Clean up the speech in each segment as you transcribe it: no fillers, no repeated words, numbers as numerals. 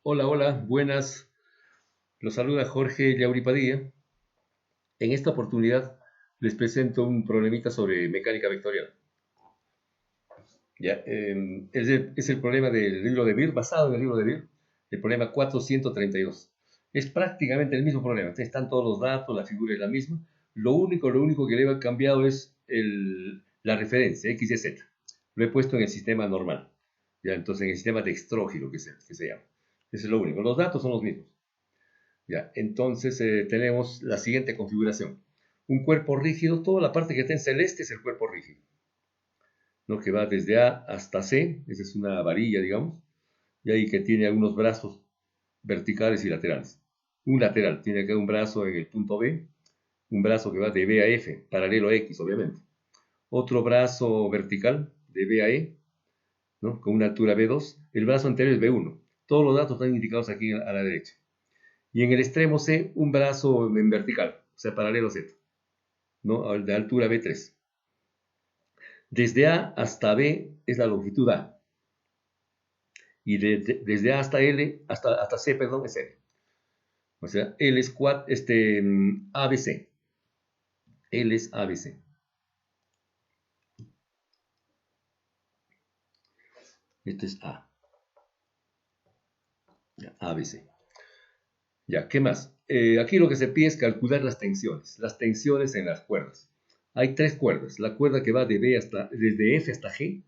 Hola, hola, buenas. Los saluda Jorge Yauri Padilla. En esta oportunidad les presento un problemita sobre mecánica vectorial. Ya, es el problema del libro de Beer, basado en el libro de Beer, el problema 432. Es prácticamente el mismo problema. Están todos los datos, la figura es la misma. Lo único que le he cambiado es la referencia, X y Z. Lo he puesto en el sistema normal. Ya, entonces en el sistema dextrógiro que se llama. Eso es lo único. Los datos son los mismos. Ya, entonces tenemos la siguiente configuración. Un cuerpo rígido, toda la parte que está en celeste es el cuerpo rígido, ¿no? Que va desde A hasta C, esa es una varilla, digamos, y ahí que tiene algunos brazos verticales y laterales. Un lateral, tiene acá un brazo en el punto B, un brazo que va de B a F, paralelo a X, obviamente. Otro brazo vertical de B a E, ¿no? Con una altura B2. El brazo anterior es B1. Todos los datos están indicados aquí a la derecha. Y en el extremo C, un brazo en vertical, o sea, paralelo a Z, ¿no? De altura B3. Desde A hasta B es la longitud A. Y desde A hasta L, hasta C, perdón, es L. O sea, L es ABC. L es ABC. Este es A. Ya, ABC. Ya, ¿qué más? Aquí lo que se pide es calcular las tensiones. Las tensiones en las cuerdas. Hay tres cuerdas. La cuerda que va desde F hasta G,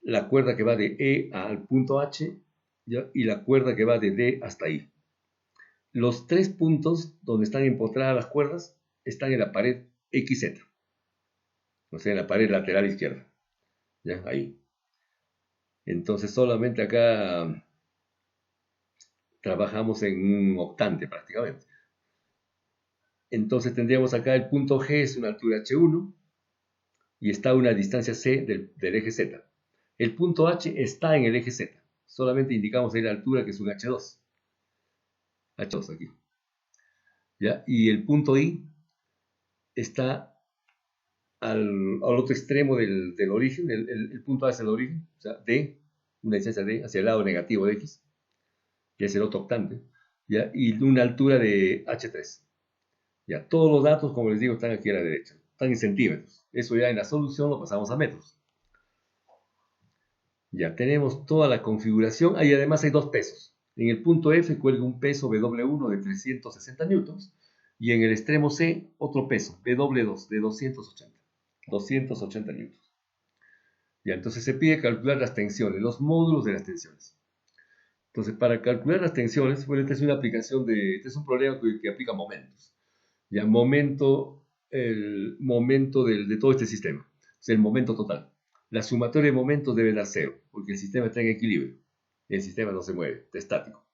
la cuerda que va de E al punto H, ¿ya? Y la cuerda que va de D hasta I. Los tres puntos donde están empotradas las cuerdas están en la pared XZ, o sea, en la pared lateral izquierda. ¿Ya? Ahí. Entonces solamente acá trabajamos en un octante prácticamente. Entonces tendríamos acá el punto G es una altura H1 y está a una distancia C del eje Z. El punto H está en el eje Z. Solamente indicamos ahí la altura que es un H2. H2 aquí. ¿Ya? Y el punto I está al otro extremo del origen, el punto A es el origen, o sea, D, una distancia D hacia el lado negativo de X, que es el otro octante, ¿ya? Y una altura de H3. ¿Ya? Todos los datos, como les digo, están aquí a la derecha, están en centímetros. Eso ya en la solución lo pasamos a metros. Ya tenemos toda la configuración, ahí además hay dos pesos. En el punto F cuelga un peso W1 de 360 newtons y en el extremo C otro peso, W2 de 280 newtons. Ya, entonces se pide calcular las tensiones, los módulos de las tensiones. Entonces, para calcular las tensiones, bueno, esta es una aplicación este es un problema que aplica momentos. Ya, el momento de todo este sistema, es el momento total. La sumatoria de momentos debe dar cero, porque el sistema está en equilibrio. El sistema no se mueve, está estático.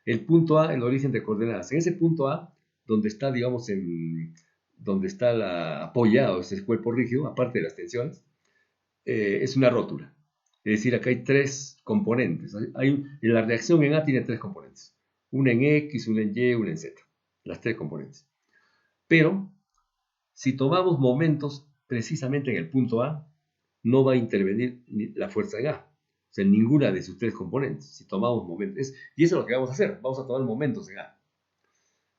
El punto A, el origen de coordenadas. En ese punto A, donde está, digamos, donde está apoyado ese cuerpo rígido, aparte de las tensiones, es una rótula. Es decir, acá hay tres componentes. La reacción en A tiene tres componentes. Una en X, una en Y, una en Z. Las tres componentes. Pero, si tomamos momentos precisamente en el punto A, no va a intervenir la fuerza en A. O sea, en ninguna de sus tres componentes. Si tomamos momentos. Y eso es lo que vamos a hacer. Vamos a tomar momentos en A.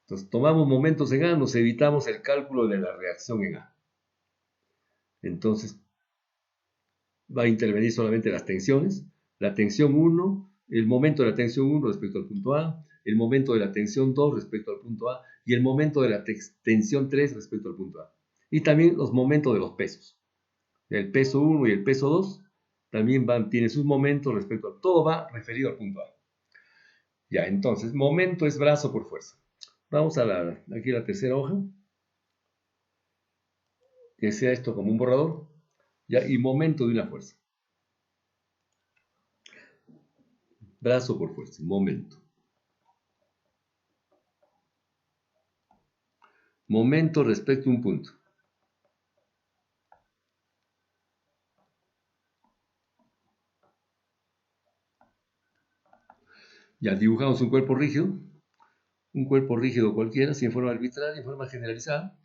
Entonces, tomamos momentos en A, nos evitamos el cálculo de la reacción en A. Entonces, va a intervenir solamente las tensiones, la tensión 1, el momento de la tensión 1 respecto al punto A, el momento de la tensión 2 respecto al punto A y el momento de la tensión 3 respecto al punto A. Y también los momentos de los pesos. El peso 1 y el peso 2 también tienen sus momentos respecto a todo va referido al punto A. Ya, entonces, momento es brazo por fuerza. Vamos aquí a la tercera hoja, que sea esto como un borrador, ya, y momento de una fuerza. Brazo por fuerza, momento. Momento respecto a un punto. Ya dibujamos un cuerpo rígido cualquiera, si en forma arbitraria, en forma generalizada.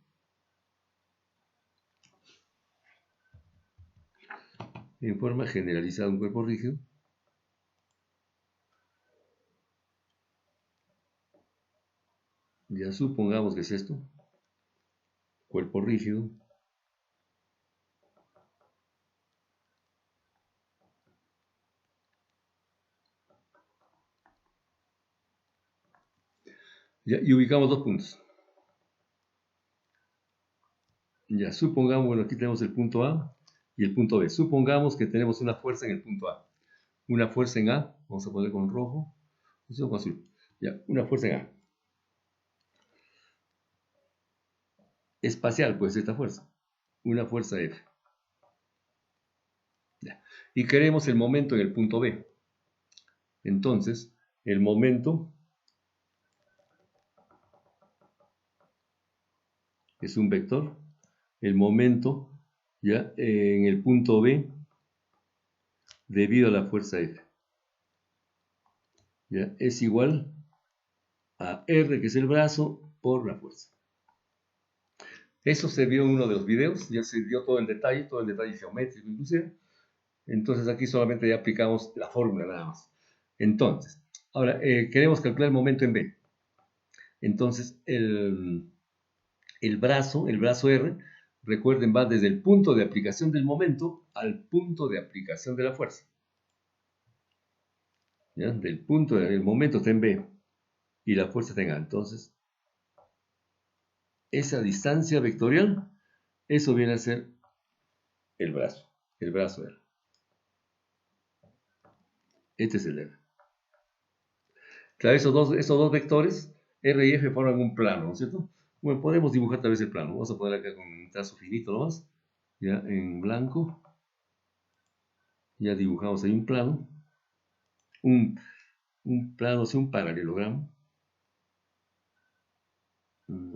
En forma generalizada un cuerpo rígido. Ya supongamos que es esto, cuerpo rígido. Ya, y ubicamos dos puntos. Ya, supongamos, bueno, aquí tenemos el punto A y el punto B. Supongamos que tenemos una fuerza en el punto A. Una fuerza en A, vamos a poner con rojo, o con azul. Ya, una fuerza en A. Espacial, pues, esta fuerza. Una fuerza F. Ya. Y queremos el momento en el punto B. Entonces, el momento es un vector. El momento, ya, en el punto B, debido a la fuerza F. ¿Ya? Es igual a R, que es el brazo, por la fuerza. Eso se vio en uno de los videos, ya se dio todo el detalle geométrico inclusive. Entonces aquí solamente ya aplicamos la fórmula nada más. Entonces, ahora queremos calcular el momento en B. Entonces el brazo R, recuerden, va desde el punto de aplicación del momento al punto de aplicación de la fuerza. ¿Ya? Del punto del momento está en B y la fuerza está en A. Entonces, esa distancia vectorial, eso viene a ser el brazo R. Este es el R. Claro, esos dos vectores, R y F, forman un plano, ¿no es cierto? Bueno, podemos dibujar tal vez el plano. Vamos a poner acá con un trazo finito nomás, ya en blanco. Ya dibujamos ahí un plano. Un plano, un paralelogramo.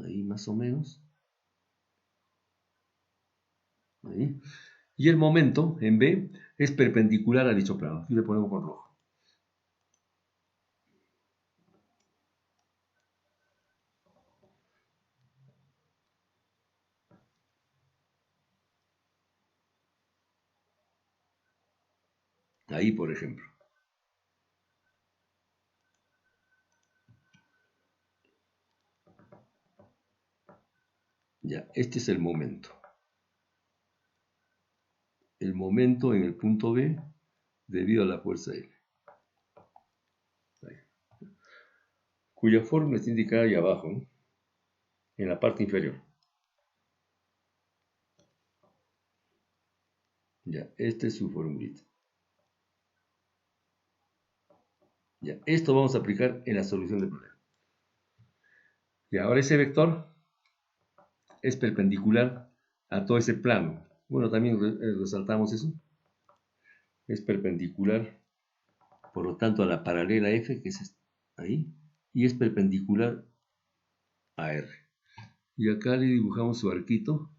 Ahí más o menos. Ahí. Y el momento en B es perpendicular a dicho plano. Aquí le ponemos con rojo. Ahí, por ejemplo. Ya, este es el momento. El momento en el punto B debido a la fuerza F. Ahí. Cuya fórmula está indicada ahí abajo, ¿no? En la parte inferior. Ya, esta es su formulita. Ya, esto vamos a aplicar en la solución del problema. Y ahora ese vector es perpendicular a todo ese plano. Bueno, también resaltamos eso. Es perpendicular, por lo tanto, a la paralela F, que es ahí, y es perpendicular a R. Y acá le dibujamos su arquito.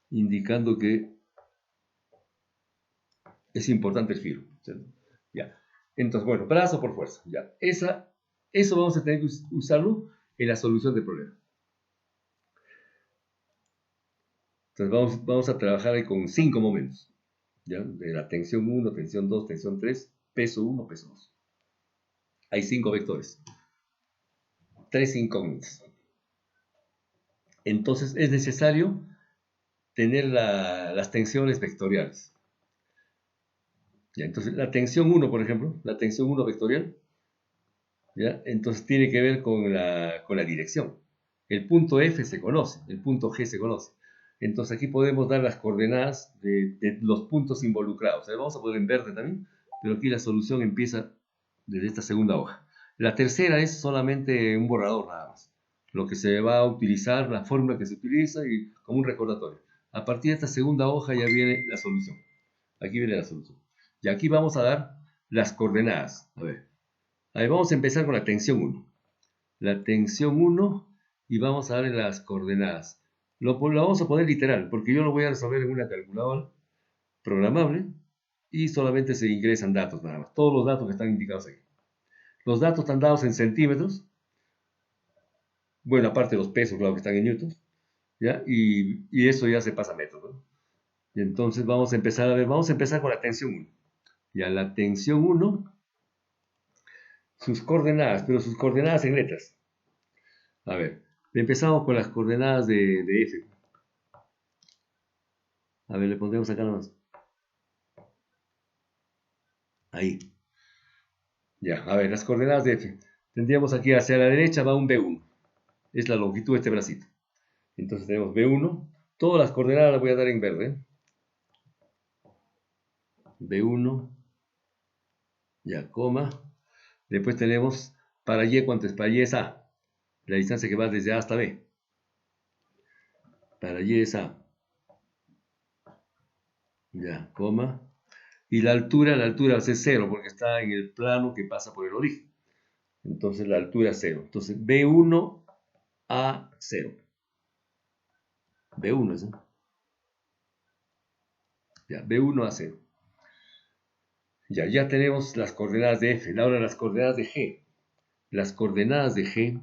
Indicando que es importante el giro. ¿Cierto? Ya. Entonces, bueno, brazo por fuerza. Ya. Eso vamos a tener que usarlo en la solución del problema. Entonces vamos a trabajar ahí con 5 momentos. ¿Ya? De la tensión 1, tensión 2, tensión 3, peso 1, peso 2. Hay 5 vectores. 3 incógnitas. Entonces es necesario tener las tensiones vectoriales. ¿Ya? Entonces la tensión 1, por ejemplo, la tensión 1 vectorial, ¿ya? Entonces tiene que ver con la dirección. El punto F se conoce, el punto G se conoce. Entonces aquí podemos dar las coordenadas de los puntos involucrados. Vamos a poner en verde también, pero aquí la solución empieza desde esta segunda hoja. La tercera es solamente un borrador nada más. Lo que se va a utilizar, la fórmula que se utiliza y como un recordatorio. A partir de esta segunda hoja ya viene la solución. Aquí viene la solución. Y aquí vamos a dar las coordenadas. A ver, vamos a empezar con la tensión 1. La tensión 1 y vamos a darle las coordenadas. Lo vamos a poner literal, porque yo lo voy a resolver en una calculadora programable y solamente se ingresan datos nada más. Todos los datos que están indicados aquí. Los datos están dados en centímetros. Bueno, aparte de los pesos, claro que están en newtons. ¿Ya? Y eso ya se pasa a metros, ¿no? Y entonces vamos a empezar a ver, vamos a empezar con la tensión 1. Ya la tensión 1, sus coordenadas, pero sus coordenadas en letras. A ver, empezamos con las coordenadas de F. A ver, le pondremos acá nomás. Ahí. Ya, a ver, las coordenadas de F. Tendríamos aquí hacia la derecha va un B1. Es la longitud de este bracito. Entonces tenemos B1. Todas las coordenadas las voy a dar en verde. B1. Ya, coma. Después tenemos para Y, ¿cuánto es? Para Y es A. La distancia que va desde A hasta B. Para Y es A. Ya, coma. Y la altura va a ser 0 porque está en el plano que pasa por el origen. Entonces la altura es 0. Entonces B1 a 0. B1 es, ¿no? Ya, B1 a 0. Ya tenemos las coordenadas de F. Ahora las coordenadas de G. Las coordenadas de G.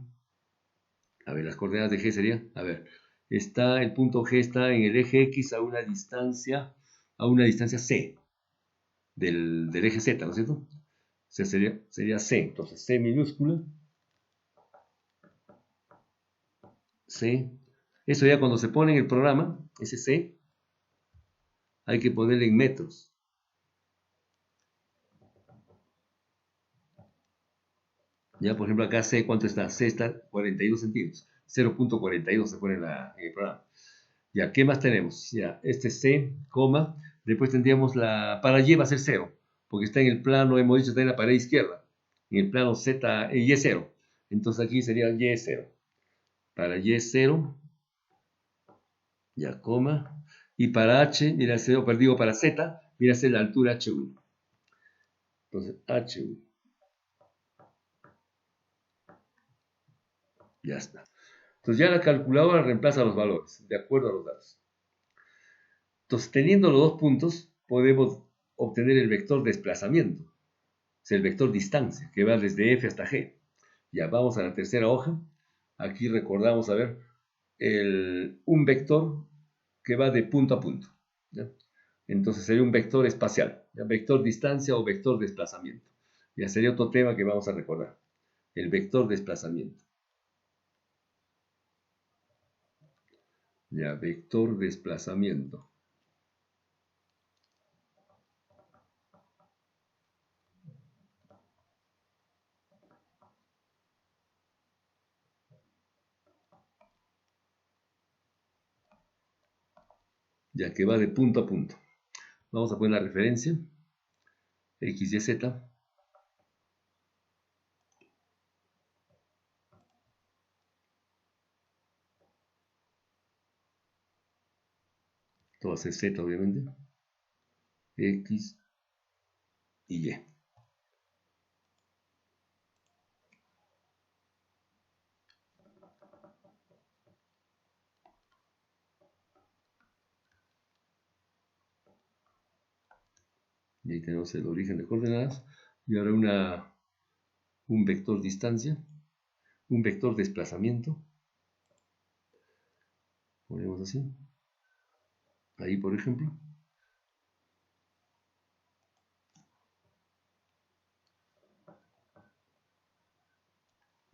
A ver, las coordenadas de G serían. A ver, el punto G está en el eje X a una distancia C del eje Z, ¿no es cierto? O sea, sería C. Entonces C minúscula. C. Eso ya cuando se pone en el programa, ese C, hay que ponerle en metros. Ya, por ejemplo, acá C, ¿cuánto está? C está 42 centímetros. 0.42 se pone en el programa. Ya, ¿qué más tenemos? Ya, este C, coma. Después tendríamos para Y va a ser 0, porque está en el plano, hemos dicho, está en la pared izquierda. En el plano Z, Y es 0. Entonces aquí sería Y es 0. Para Y es 0, ya, coma. Y para H, mira, perdido para Z, mira, es la altura H1. Entonces, H1. Ya está. Entonces ya la calculadora reemplaza los valores, de acuerdo a los datos. Entonces, teniendo los dos puntos, podemos obtener el vector desplazamiento. Es el vector distancia, que va desde F hasta G. Ya vamos a la tercera hoja. Aquí recordamos, a ver, un vector que va de punto a punto. ¿Ya? Entonces sería un vector espacial, ¿ya? Vector distancia o vector desplazamiento. Ya sería otro tema que vamos a recordar. El vector desplazamiento. Ya, vector desplazamiento. Ya que va de punto a punto. Vamos a poner la referencia. X, Y, Z. Esto va a ser Z, obviamente. X y Y. Y ahí tenemos el origen de coordenadas. Y ahora un vector distancia. Un vector desplazamiento. Ponemos así. Ahí, por ejemplo.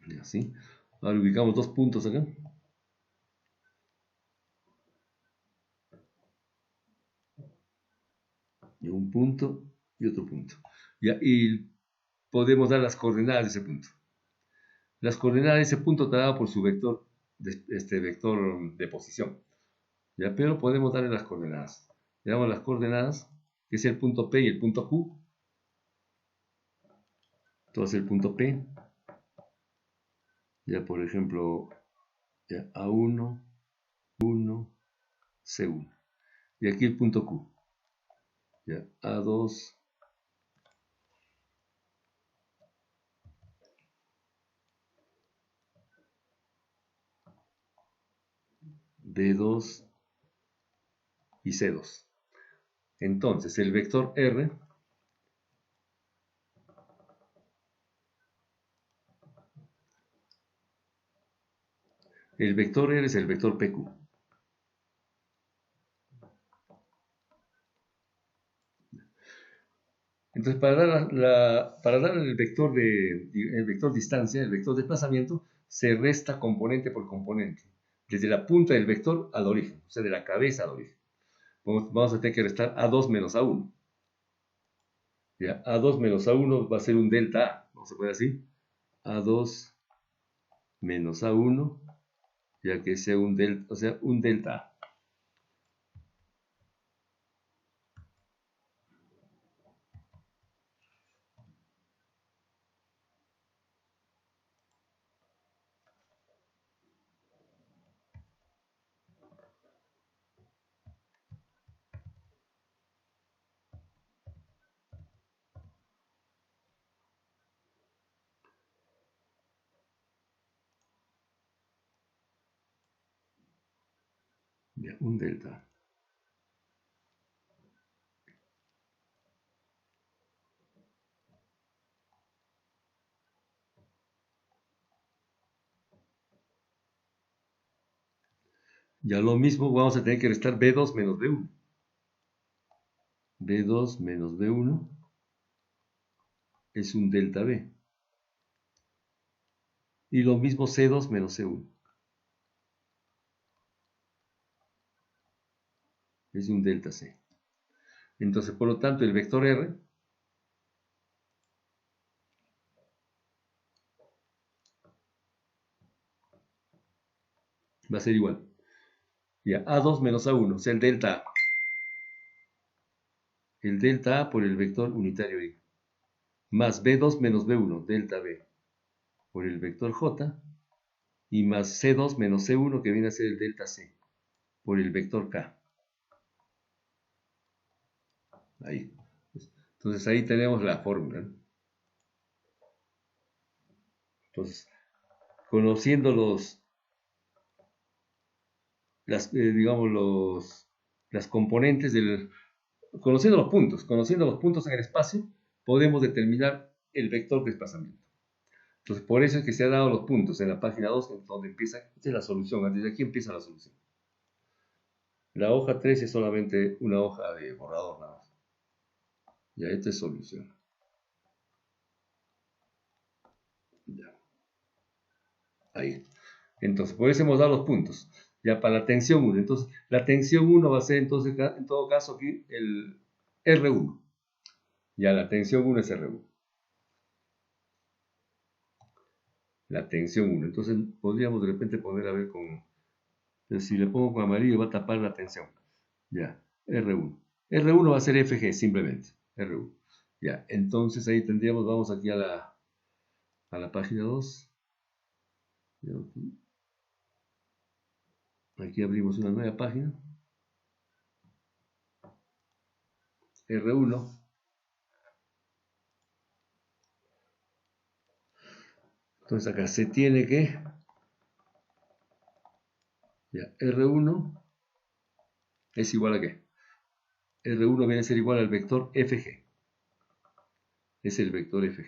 Y así. Ahora ubicamos dos puntos acá. Y un punto y otro punto. Y podemos dar las coordenadas de ese punto. Las coordenadas de ese punto está dado por su vector, vector de posición. ¿Ya? Pero podemos darle las coordenadas. Le damos las coordenadas, que es el punto P y el punto Q. Entonces el punto P, ya por ejemplo, ya A1, 1, C1. Y aquí el punto Q. Ya A2, B2 y C2. Entonces el vector R, es el vector PQ. Entonces, para dar el vector distancia, el vector desplazamiento, se resta componente por componente, desde la punta del vector al origen, o sea, de la cabeza al origen. Vamos a tener que restar A2 menos A1. ¿Ya? A2 menos A1 va a ser un delta A, vamos a poner así, A2 menos A1, ya que sea un delta, o sea, un delta A. Ya, un delta A. Ya lo mismo vamos a tener que restar B2 menos B1. B2 menos B1 es un delta B. Y lo mismo C2 menos C1. Es un delta C. Entonces, por lo tanto, el vector R va a ser igual. Ya, A2 menos A1, o sea, el delta A. El delta A por el vector unitario I. Más B2 menos B1, delta B, por el vector J. Y más C2 menos C1, que viene a ser el delta C, por el vector K. Ahí. Entonces, ahí tenemos la fórmula, ¿no? Entonces, conociendo las componentes conociendo los puntos en el espacio, podemos determinar el vector de desplazamiento. Entonces, por eso es que se han dado los puntos en la página 2, donde empieza, esta es la solución, desde aquí empieza la solución. La hoja 3 es solamente una hoja de borrador nada más. Ya, esta es solución. Ya. Ahí. Entonces, por eso hemos dado los puntos. Ya para la tensión 1. Entonces, la tensión 1 va a ser, entonces, en todo caso, aquí el R1. Ya, la tensión 1 es R1. La tensión 1. Entonces, podríamos de repente poner a ver con... Si le pongo con amarillo va a tapar la tensión. Ya, R1. R1 va a ser FG simplemente. R1. Ya, entonces ahí tendríamos, vamos aquí a la página 2. Aquí abrimos una nueva página. R1. Entonces acá se tiene que... Ya, R1 es igual a qué? R1 viene a ser igual al vector FG. Es el vector FG.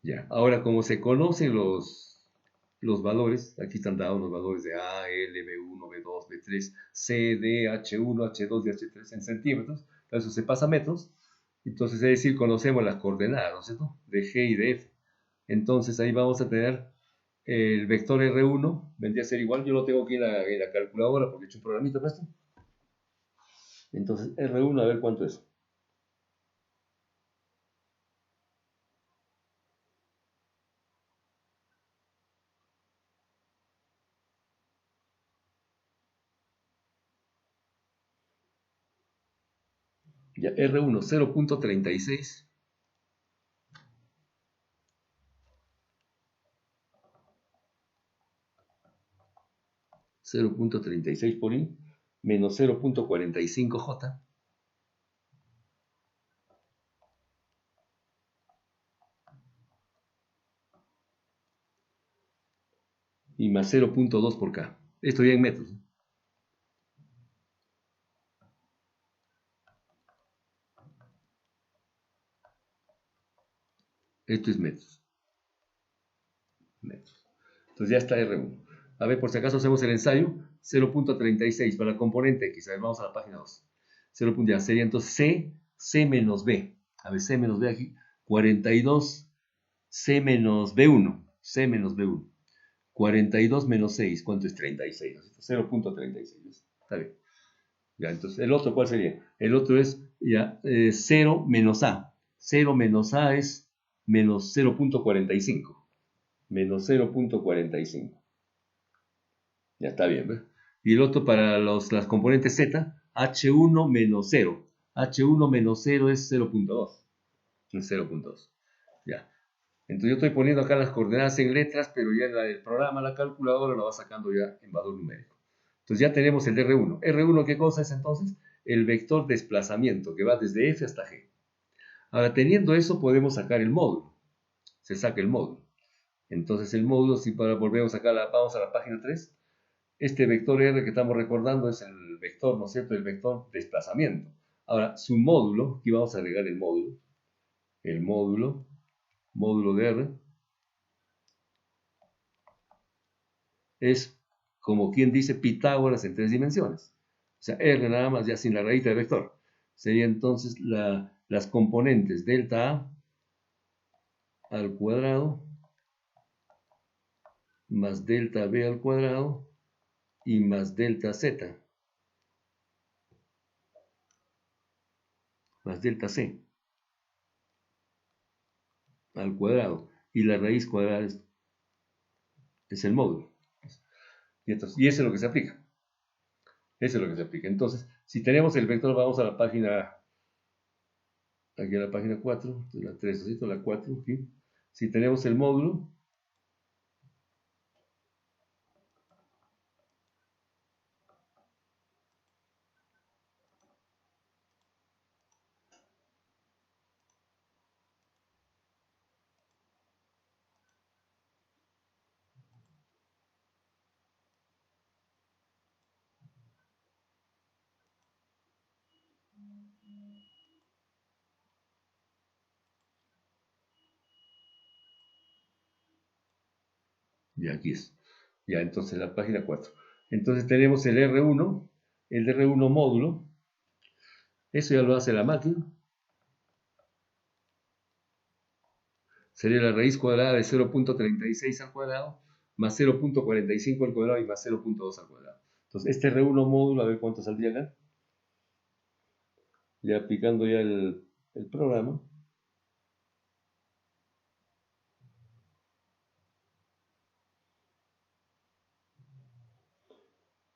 Ya, ahora como se conocen los valores, aquí están dados los valores de A, L, B1, B2, B3, C, D, H1, H2 y H3 en centímetros, eso se pasa a metros, entonces es decir, conocemos las coordenadas, ¿no es cierto?, de G y de F. Entonces ahí vamos a tener el vector R1, vendría a ser igual, yo lo tengo aquí en la calculadora porque he hecho un programita para esto. Entonces R1, a ver cuánto es. Ya, R1, 0.36. 0.36 por I menos 0.45J y más 0.2 por K. Esto ya en metros. Esto es metros. Metros. Entonces ya está R1. A ver, por si acaso hacemos el ensayo. 0.36 para la componente X. A ver, vamos a la página 2. 0. Ya sería entonces C menos B. A ver, C menos B aquí. 42 C menos B1. C menos B1. 42 menos 6. ¿Cuánto es 36? 0.36. Está bien. Ya, entonces, ¿el otro cuál sería? El otro es ya 0 menos A. 0 menos A es menos 0.45. Menos 0.45. Ya está bien, ¿ves? Y el otro para las componentes Z, H1 menos 0. H1 menos 0 es 0.2. Es 0.2. Ya. Entonces yo estoy poniendo acá las coordenadas en letras, pero ya en el programa, la calculadora lo va sacando ya en valor numérico. Entonces ya tenemos el R1. ¿R1 qué cosa es entonces? El vector desplazamiento que va desde F hasta G. Ahora, teniendo eso, podemos sacar el módulo. Se saca el módulo. Entonces el módulo, si volvemos acá, vamos a la página 3. Este vector R que estamos recordando es el vector, ¿no es cierto? El vector desplazamiento. Ahora, su módulo, aquí vamos a agregar el módulo de R, es como quien dice Pitágoras en 3 dimensiones. O sea, R nada más, ya sin la raíz del vector. Sería entonces las componentes delta A al cuadrado más delta B al cuadrado y más delta Z más delta C al cuadrado. Y la raíz cuadrada es el módulo. Y eso es lo que se aplica. Eso es lo que se aplica. Entonces, si tenemos el vector, vamos a la página, aquí a la página 4, la 3, ¿no? La 4, aquí. Si tenemos el módulo, y aquí es. Ya, entonces la página 4. Entonces tenemos el R1, el R1 módulo. Eso ya lo hace la máquina. Sería la raíz cuadrada de 0.36 al cuadrado, más 0.45 al cuadrado y más 0.2 al cuadrado. Entonces, este R1 módulo, a ver cuánto saldría acá. Ya aplicando ya el programa.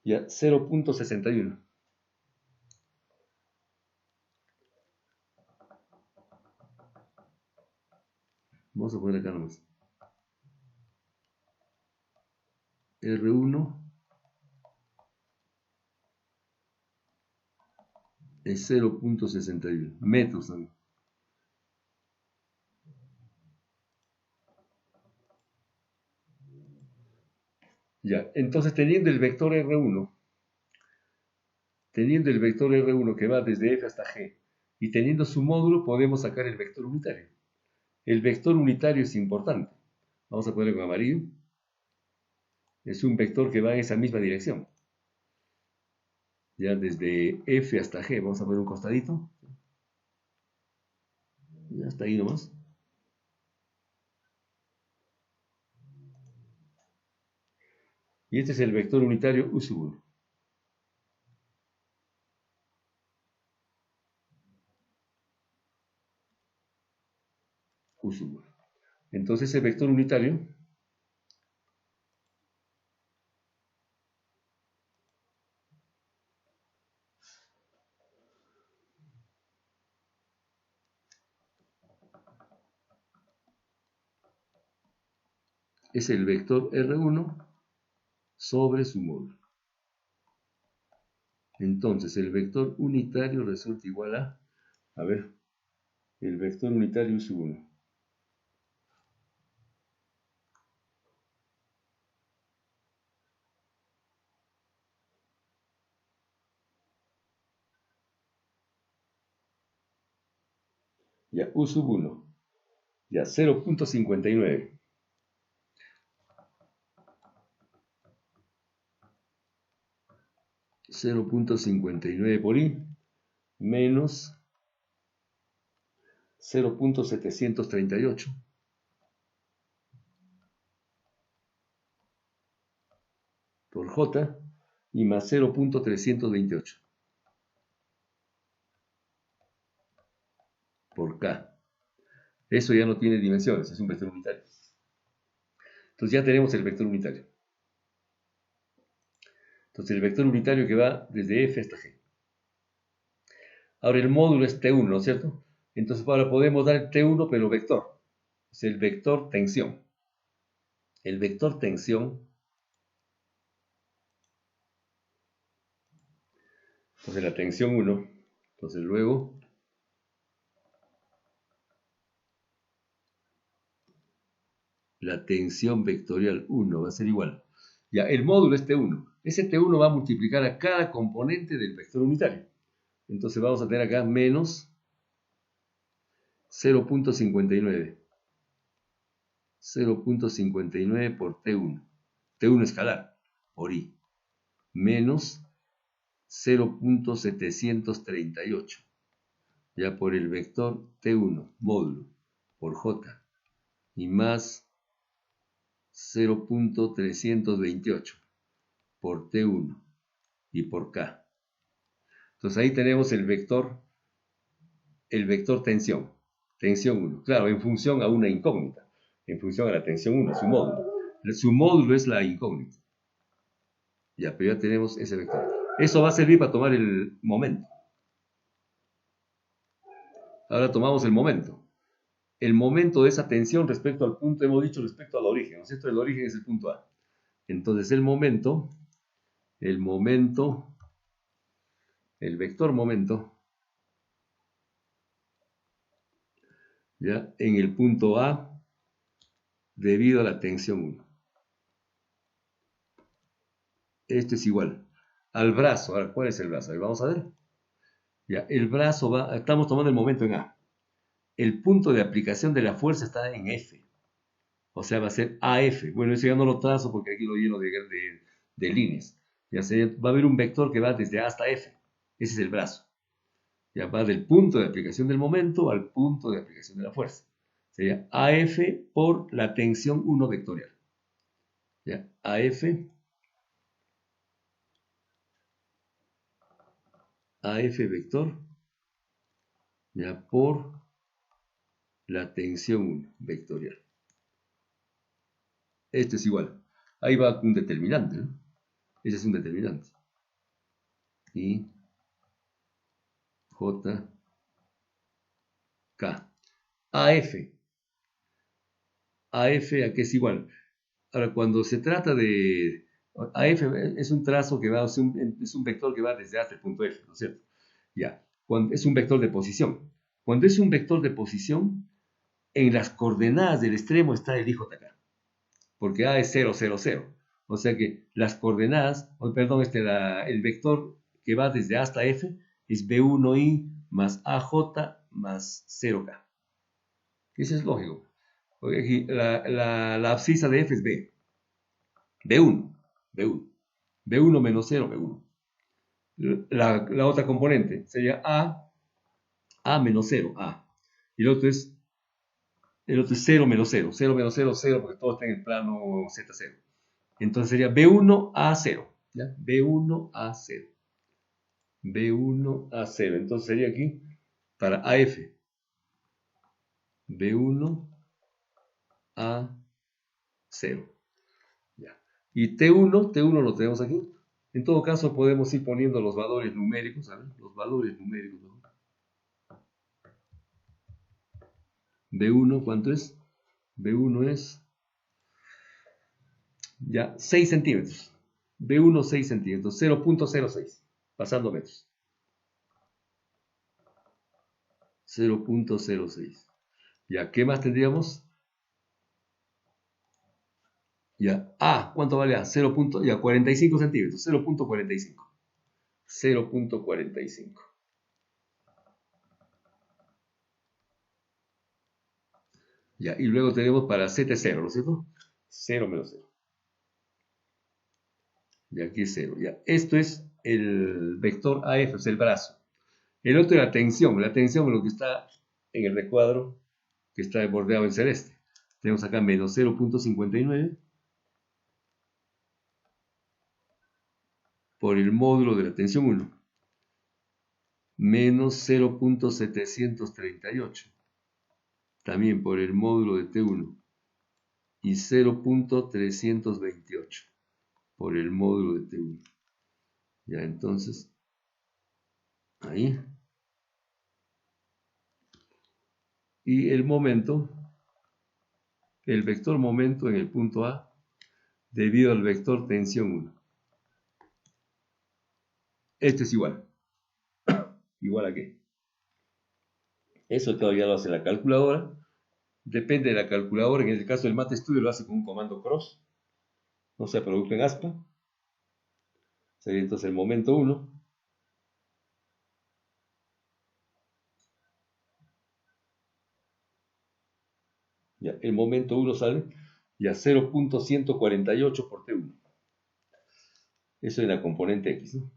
Ya 0.61. Vamos a poner acá nomás. R1 es 0.61 metros también. Ya, entonces teniendo el vector R1, que va desde F hasta G, y teniendo su módulo, podemos sacar el vector unitario. El vector unitario es importante. Vamos a ponerlo con amarillo. Es un vector que va en esa misma dirección. Ya desde F hasta G, vamos a poner un costadito. Ya está ahí nomás. Y este es el vector unitario U sub 1. U sub 1. Entonces ese vector unitario es el vector R1 sobre su módulo. Entonces el vector unitario resulta igual a ver, el vector unitario U sub 1. Ya, U sub 1. Ya, 0.59. 0.59 por i menos 0.738 por j y más 0.328 por k. Eso ya no tiene dimensiones, es un vector unitario. Entonces ya tenemos el vector unitario. Entonces el vector unitario que va desde f hasta g. Ahora el módulo es T1, ¿no es cierto? Entonces ahora podemos dar el T1 pero vector. Es el vector tensión. El vector tensión. Entonces la tensión 1. Entonces luego la tensión vectorial 1 va a ser igual. Ya, el módulo es T1. Ese T1 va a multiplicar a cada componente del vector unitario. Entonces vamos a tener acá menos 0.59. 0.59 por T1. T1 escalar, por I. Menos 0.738. Ya por el vector T1, módulo, por J. Y más 0.328 por T1 y por K. Entonces ahí tenemos el vector tensión. Tensión 1. Claro, en función a una incógnita. En función a la tensión 1, su módulo. Su módulo es la incógnita. Ya, pero ya tenemos ese vector. Eso va a servir para tomar el momento. Ahora tomamos el momento. El momento de esa tensión respecto al punto, hemos dicho respecto al origen, ¿no es cierto? El origen es el punto A. Entonces el vector momento, ya, en el punto A, debido a la tensión 1. Esto es igual al brazo. Ahora, ¿cuál es el brazo? Ahí vamos a ver. Ya, el brazo va, estamos tomando el momento en A. El punto de aplicación de la fuerza está en F. O sea, va a ser AF. Bueno, eso ya no lo trazo porque aquí lo lleno de líneas. Ya va a haber un vector que va desde A hasta F. Ese es el brazo. Ya va del punto de aplicación del momento al punto de aplicación de la fuerza. Sería AF por la tensión 1 vectorial. Ya, AF vector, ya, por la tensión 1 vectorial. Este es igual. Ahí va un determinante, ¿no? Ese es un determinante. Y J, K. AF. AF, ¿a qué es igual? Ahora, cuando se trata de... AF es un trazo que va, es un vector que va desde A hasta el punto F, ¿no es cierto? Ya. Es un vector de posición. Cuando es un vector de posición, en las coordenadas del extremo está el IJK. Porque A es 0, 0, 0. O sea que las coordenadas, perdón, el vector que va desde A hasta F es B1I más AJ más 0K. Eso es lógico. Porque aquí la abscisa de F es B. B1. B1 menos 0, B1. La otra componente sería A menos 0, A. Y el otro es 0 menos 0. 0 menos 0, 0, porque todo está en el plano Z0. Entonces sería B1A0. ¿Ya? B1A0. B1A0. Entonces sería aquí para AF. B1A0. ¿Ya? Y T1 lo tenemos aquí. En todo caso podemos ir poniendo los valores numéricos, ¿sabes? Los valores numéricos, ¿no? B1, ¿cuánto es? B1 es ya 6 centímetros. B1, 6 centímetros. 0.06. Pasando metros. 0.06. Ya, ¿qué más tendríamos? Ya, ¿cuánto vale A? 0. Ya, 45 centímetros. 0.45. 0.45. Ya, y luego tenemos para CT0, ¿no es cierto? 0 menos 0. Y aquí es 0. Ya, esto es el vector AF, es el brazo. El otro es la tensión es lo que está en el recuadro que está bordeado en celeste. Tenemos acá menos 0.59 por el módulo de la tensión 1, menos 0.738, también por el módulo de T1, y 0.328 por el módulo de T1. Ya, entonces, ahí. Y el momento, el vector momento en el punto A, debido al vector tensión 1. Esto es igual. ¿Igual a qué? Eso todavía lo hace la calculadora. Depende de la calculadora. En el caso del MATEStudio lo hace con un comando cross. No sea producto en aspa. Sería entonces el momento 1. Ya, el momento 1 sale ya 0.148 por T1. Eso es la componente X, ¿no?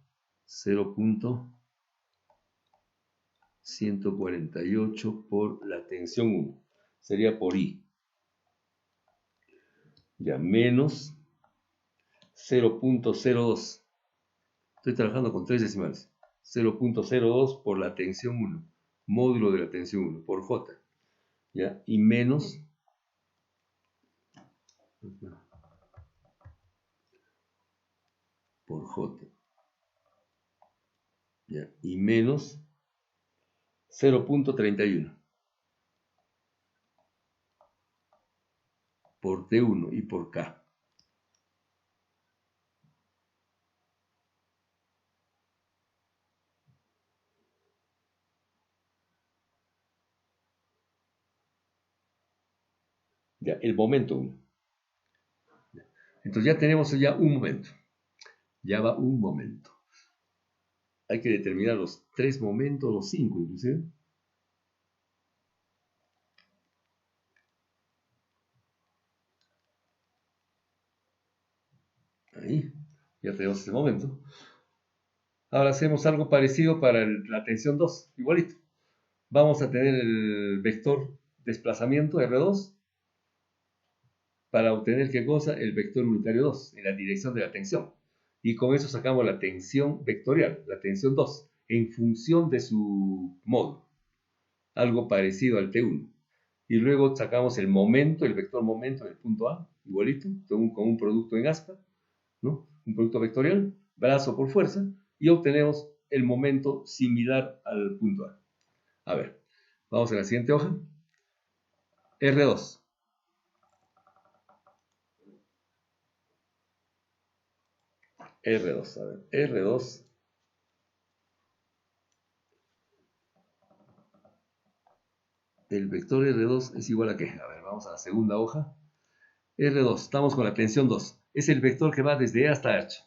0.148 por la tensión 1. Sería por I. Ya, menos 0.02. Estoy trabajando con 3 decimales. 0.02 por la tensión 1. Módulo de la tensión 1 por J. ¿Ya? Y menos por J. ¿Ya? Y menos 0.31 por T1 y por K. Ya, el momento 1. Entonces ya tenemos ya un momento. Ya va un momento. Hay que determinar los 3 momentos, los 5 inclusive. Ahí, ya tenemos ese momento. Ahora hacemos algo parecido para la tensión 2, igualito. Vamos a tener el vector desplazamiento R2 para obtener, ¿qué cosa? El vector unitario 2 en la dirección de la tensión. Y con eso sacamos la tensión vectorial, la tensión 2, en función de su módulo. Algo parecido al T1. Y luego sacamos el momento, el vector momento en el punto A, igualito, con un producto en aspa, ¿no? Un producto vectorial, brazo por fuerza, y obtenemos el momento similar al punto A. A ver, vamos a la siguiente hoja. R2. R2, a ver, R2. El vector R2 es igual a ¿qué? A ver, vamos a la segunda hoja. R2, estamos con la tensión 2. Es el vector que va desde E hasta H.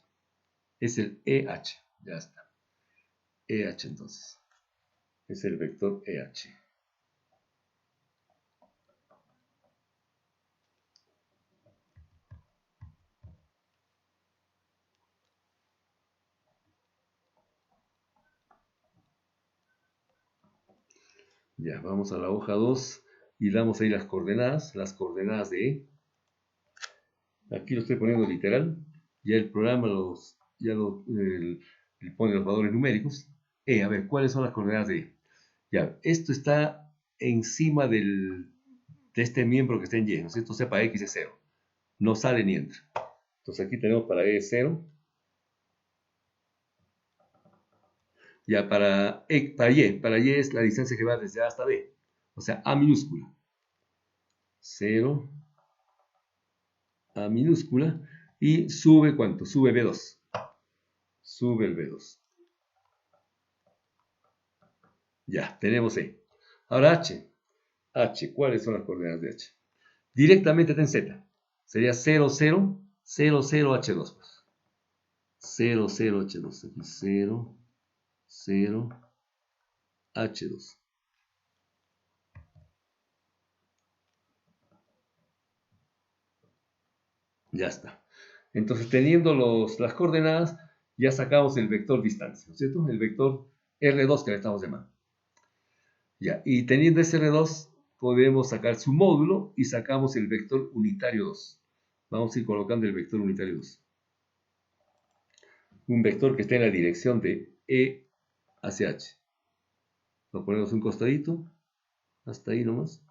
Es el EH, ya está. EH entonces. Es el vector EH. Ya, vamos a la hoja 2 y damos ahí las coordenadas de E. Aquí lo estoy poniendo literal. Ya el programa pone los valores numéricos. A ver, ¿cuáles son las coordenadas de E? Ya, esto está encima de este miembro que está en Y, ¿no es cierto? O sea, para X es 0. No sale ni entra. Entonces aquí tenemos para E 0. Ya, para Y es la distancia que va desde A hasta B. O sea, A minúscula. 0, A minúscula. Y sube, ¿cuánto? Sube B2. Sube el B2. Ya, tenemos E. Ahora H. ¿Cuáles son las coordenadas de H? Directamente está en Z. Sería 0, 0, 0, 0, H2. 0, 0, H2. Aquí 0, 0, H2. Ya está. Entonces, teniendo las coordenadas, ya sacamos el vector distancia, ¿no es cierto? El vector R2 que le estamos llamando. Ya, y teniendo ese R2, podemos sacar su módulo y sacamos el vector unitario 2. Vamos a ir colocando el vector unitario 2. Un vector que esté en la dirección de E hacia H. Lo ponemos un costadito, hasta ahí nomás.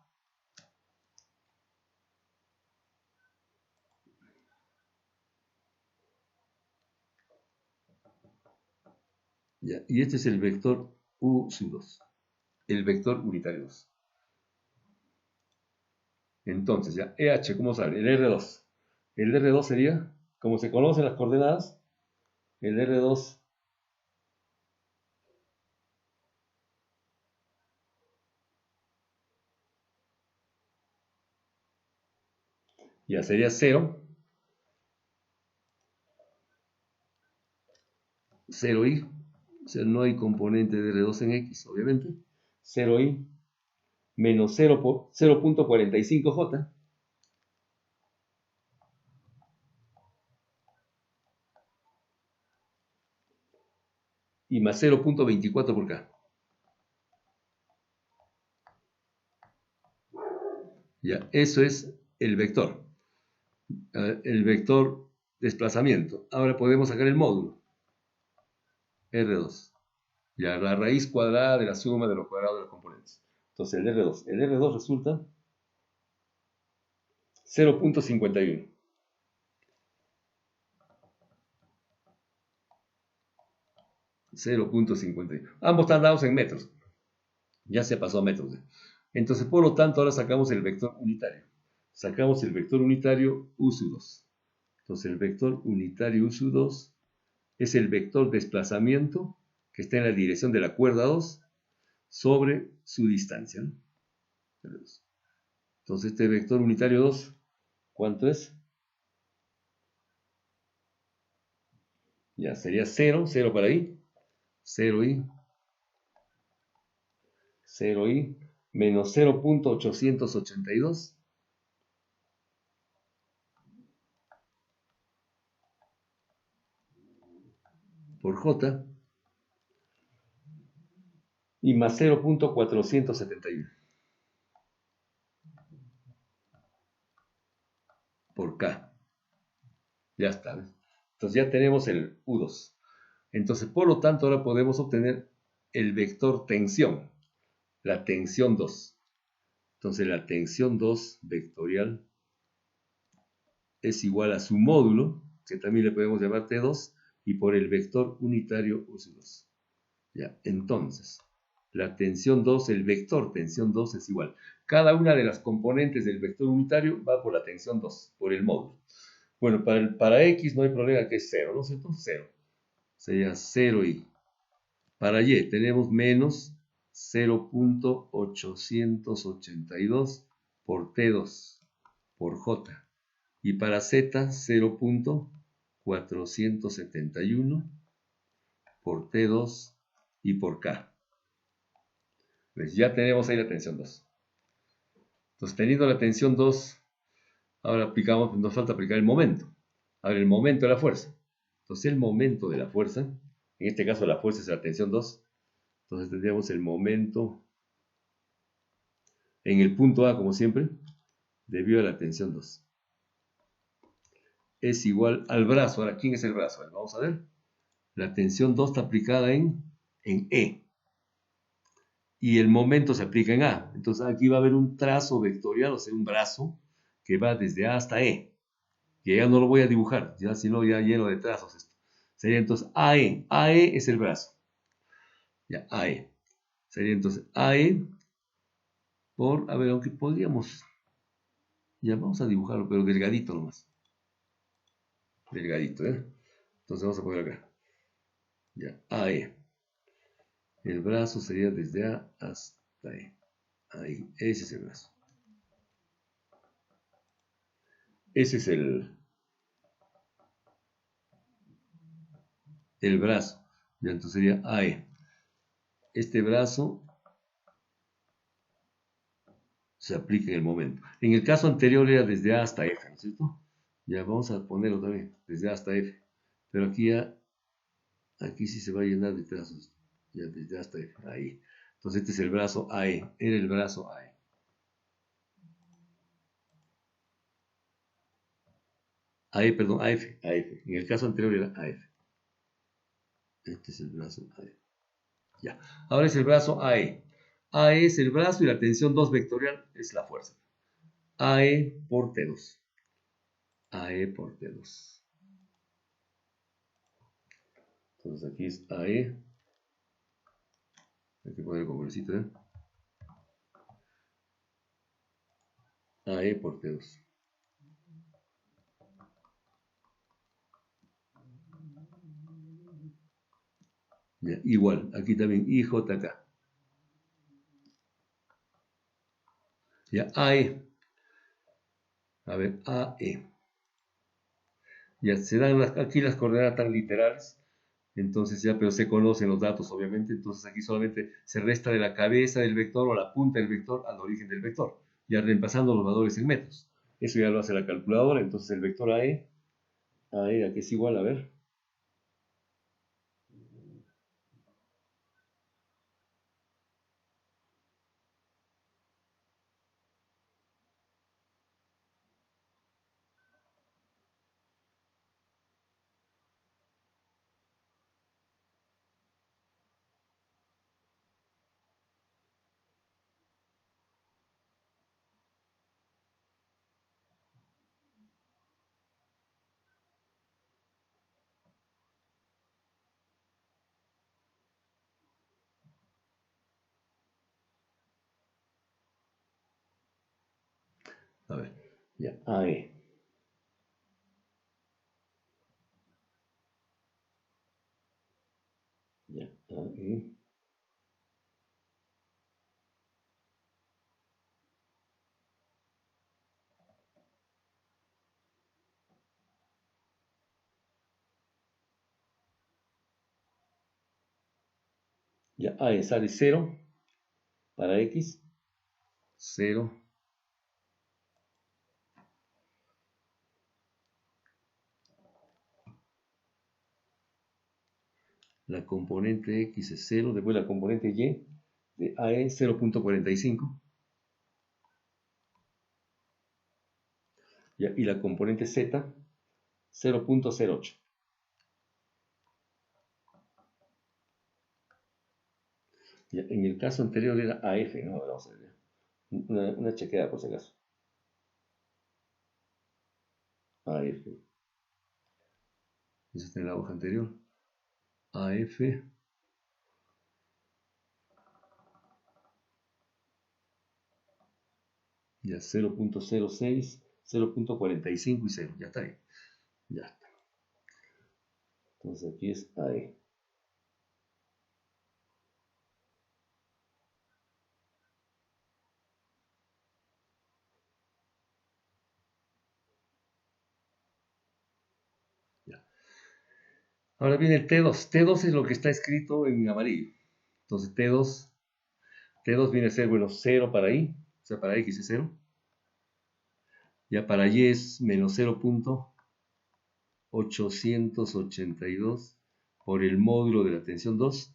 Ya, y este es el vector U sub 2, el vector unitario 2. Entonces, ya, EH, ¿cómo sale? El R2. El R2 sería, como se conocen las coordenadas, el R2 ya sería 0, 0i, o sea, no hay componente de R2 en X, obviamente, 0i menos 0.45j y más 0.24 por K. Ya, eso es el vector desplazamiento. Ahora podemos sacar el módulo, R2. Ya, la raíz cuadrada de la suma de los cuadrados de los componentes. Entonces el R2. El R2 resulta 0.51. 0.51. Ambos están dados en metros. Ya se pasó a metros. Entonces, por lo tanto, ahora sacamos el vector unitario. Sacamos el vector unitario U sub 2. Entonces, el vector unitario U sub 2 es el vector desplazamiento que está en la dirección de la cuerda 2 sobre su distancia, ¿no? Entonces, este vector unitario 2, ¿cuánto es? Ya, sería 0, 0 para ahí, 0i, 0i, menos 0.882 por j y más 0.471 por k. Ya está, ¿ves? Entonces ya tenemos el U2. Entonces, por lo tanto, ahora podemos obtener el vector tensión, la tensión 2. Entonces, la tensión 2 vectorial es igual a su módulo, que también le podemos llamar T2, y por el vector unitario U2. Ya, entonces, la tensión 2, el vector tensión 2 es igual. Cada una de las componentes del vector unitario va por la tensión 2, por el módulo. Bueno, para X no hay problema, que es 0, ¿no es cierto? 0. Sería 0i. Para Y tenemos menos 0.882 por T2 por J. Y para Z 0.471 por T2 y por K. Pues ya tenemos ahí la tensión 2. Entonces, teniendo la tensión 2, ahora aplicamos, nos falta aplicar el momento. Ahora, el momento de la fuerza. Entonces, el momento de la fuerza, en este caso la fuerza es la tensión 2, entonces tendríamos el momento en el punto A, como siempre, debido a la tensión 2. Es igual al brazo. Ahora, ¿quién es el brazo? A ver, vamos a ver. La tensión 2 está aplicada en E. Y el momento se aplica en A. Entonces aquí va a haber un trazo vectorial, o sea, un brazo que va desde A hasta E. Que ya no lo voy a dibujar, ya si no ya lleno de trazos esto. Sería entonces AE. AE es el brazo. Ya, AE. Sería entonces AE por, a ver, aunque podríamos, ya vamos a dibujarlo, pero delgadito nomás. Delgadito, ¿eh? Entonces vamos a poner acá. Ya, AE. El brazo sería desde A hasta E. Ahí, ese es el brazo. Ese es el brazo. Ya, entonces sería AE. Este brazo se aplica en el momento. En el caso anterior era desde A hasta F, ¿no es cierto? Ya vamos a ponerlo también, desde A hasta F. Pero aquí ya aquí sí se va a llenar de trazos. Ya está ahí. Entonces este es el brazo AE. Era el brazo AE. AE, perdón, AF. AF. En el caso anterior era AF. Este es el brazo AE. Ya. Ahora es el brazo AE. AE es el brazo y la tensión 2 vectorial es la fuerza. AE por T2. AE por T2. Entonces aquí es AE. Hay que poner con bolsita, ¿eh? AE por T2. Ya, igual, aquí también IJK. Ya, AE. A ver, AE. Ya se dan aquí las coordenadas tan literales. Entonces ya, pero se conocen los datos, obviamente. Entonces aquí solamente se resta de la cabeza del vector o la punta del vector al origen del vector. Ya reemplazando los valores en metros. Eso ya lo hace la calculadora. Entonces el vector AE, aquí es igual, a ver. A ver, ya, AE. Ya, AE. Ya, AE sale 0 para X. 0. La componente X es 0. Después la componente Y de AE 0.45. Ya, y la componente Z 0.08. Ya, en el caso anterior era AF, ¿no? Vamos a ver. Una chequeada por si acaso. AF. Eso está en la hoja anterior. AF. Ya 0.06, 0.45 y 0. Ya está ahí. Ya está. Entonces aquí es AE. Ya. Ahora viene el T2. T2 es lo que está escrito en amarillo. Entonces T2 viene a ser, bueno, 0 para Y. O sea, para X es 0. Ya para Y es menos 0.882 por el módulo de la tensión 2.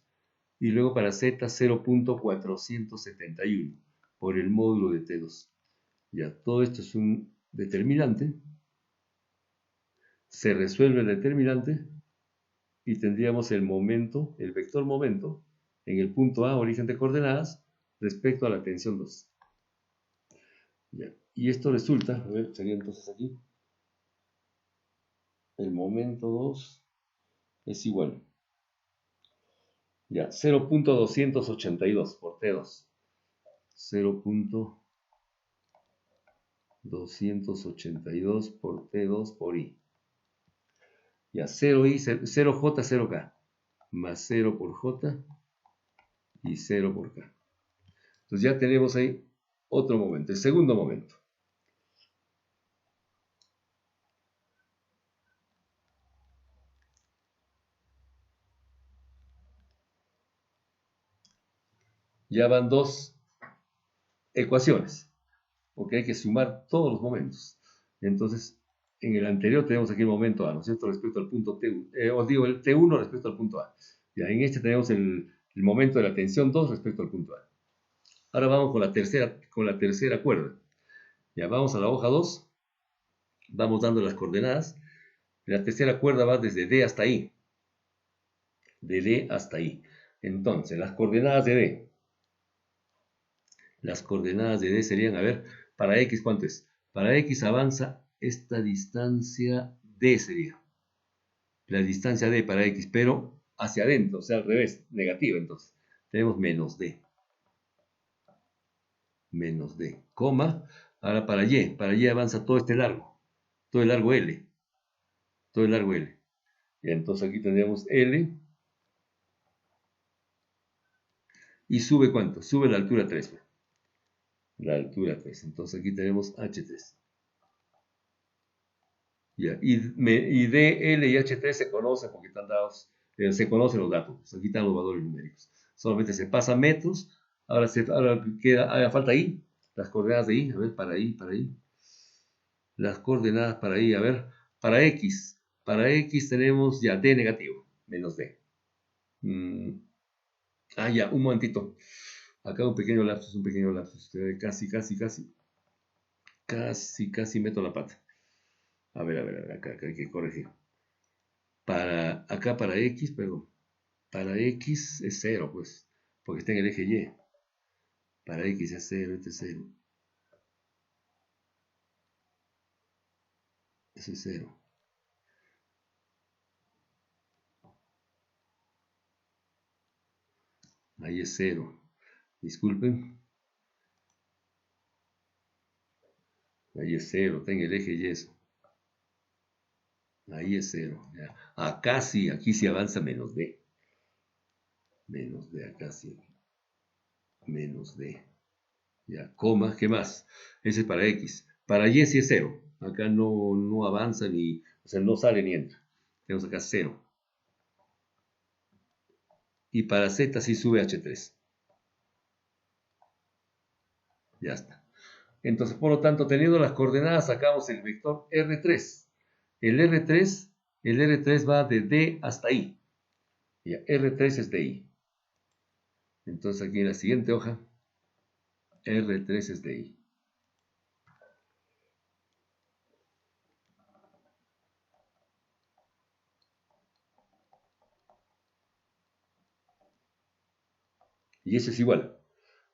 Y luego para Z 0.471 por el módulo de T2. Ya, todo esto es un determinante. Se resuelve el determinante y tendríamos el momento, el vector momento, en el punto A, origen de coordenadas, respecto a la tensión 2. Ya, y esto resulta, a ver, sería entonces aquí, el momento 2 es igual. Ya, 0.282 por T2. 0.282 por T2 por I. Ya, 0I, 0J, 0K. Más 0 por J y 0 por K. Entonces ya tenemos ahí otro momento, el segundo momento. Ya van dos ecuaciones, porque hay que sumar todos los momentos. Entonces, En el anterior tenemos aquí el momento A, ¿no es cierto? Respecto al punto T1, os digo el T1 respecto al punto A. Ya, en este tenemos el momento de la tensión 2 respecto al punto A. Ahora vamos con la tercera cuerda. Ya, vamos a la hoja 2, vamos dando las coordenadas. La tercera cuerda va desde D hasta I. De D hasta I. Entonces, las coordenadas de D. Las coordenadas de D serían, a ver, para X, ¿cuánto es? Para X avanza esta distancia D sería. La distancia D para X, pero hacia adentro, o sea, al revés, negativa. Entonces, tenemos menos D. Menos D, coma. Ahora para Y avanza todo este largo. Todo el largo L. Todo el largo L. Y entonces aquí tendríamos L. Y sube ¿cuánto? Sube la altura 3. La altura 3. Entonces aquí tenemos H3. Ya. Y D, L y H3 se conocen porque están dados, se conocen los datos. Aquí están los valores numéricos. Solamente se pasa metros. Ahora queda, falta I. Las coordenadas de I. A ver, para I. Las coordenadas para I. A ver, para X. Para X tenemos ya D negativo. Menos D. Ya, un momentito. Acá un pequeño lapsus. Casi meto la pata. A ver, acá hay que corregir. Para X, perdón. Para X es 0, pues, porque está en el eje Y. Para X es 0, este es 0. Ese es 0. Ahí es 0. Disculpen. Ahí es 0, está en el eje Y eso. Ahí es 0. Ya. Acá sí, aquí sí avanza menos D. Menos D, acá sí. Menos D. Ya, coma, ¿qué más? Ese es para X. Para Y sí es 0. Acá no avanza ni, o sea, no sale ni entra. Tenemos acá 0. Y para Z sí sube H3. Ya está. Entonces, por lo tanto, teniendo las coordenadas, sacamos el vector R3. El R3 va de D hasta I. Ya, R3 es de I. Entonces, aquí en la siguiente hoja, R3 es de I. Y eso es igual.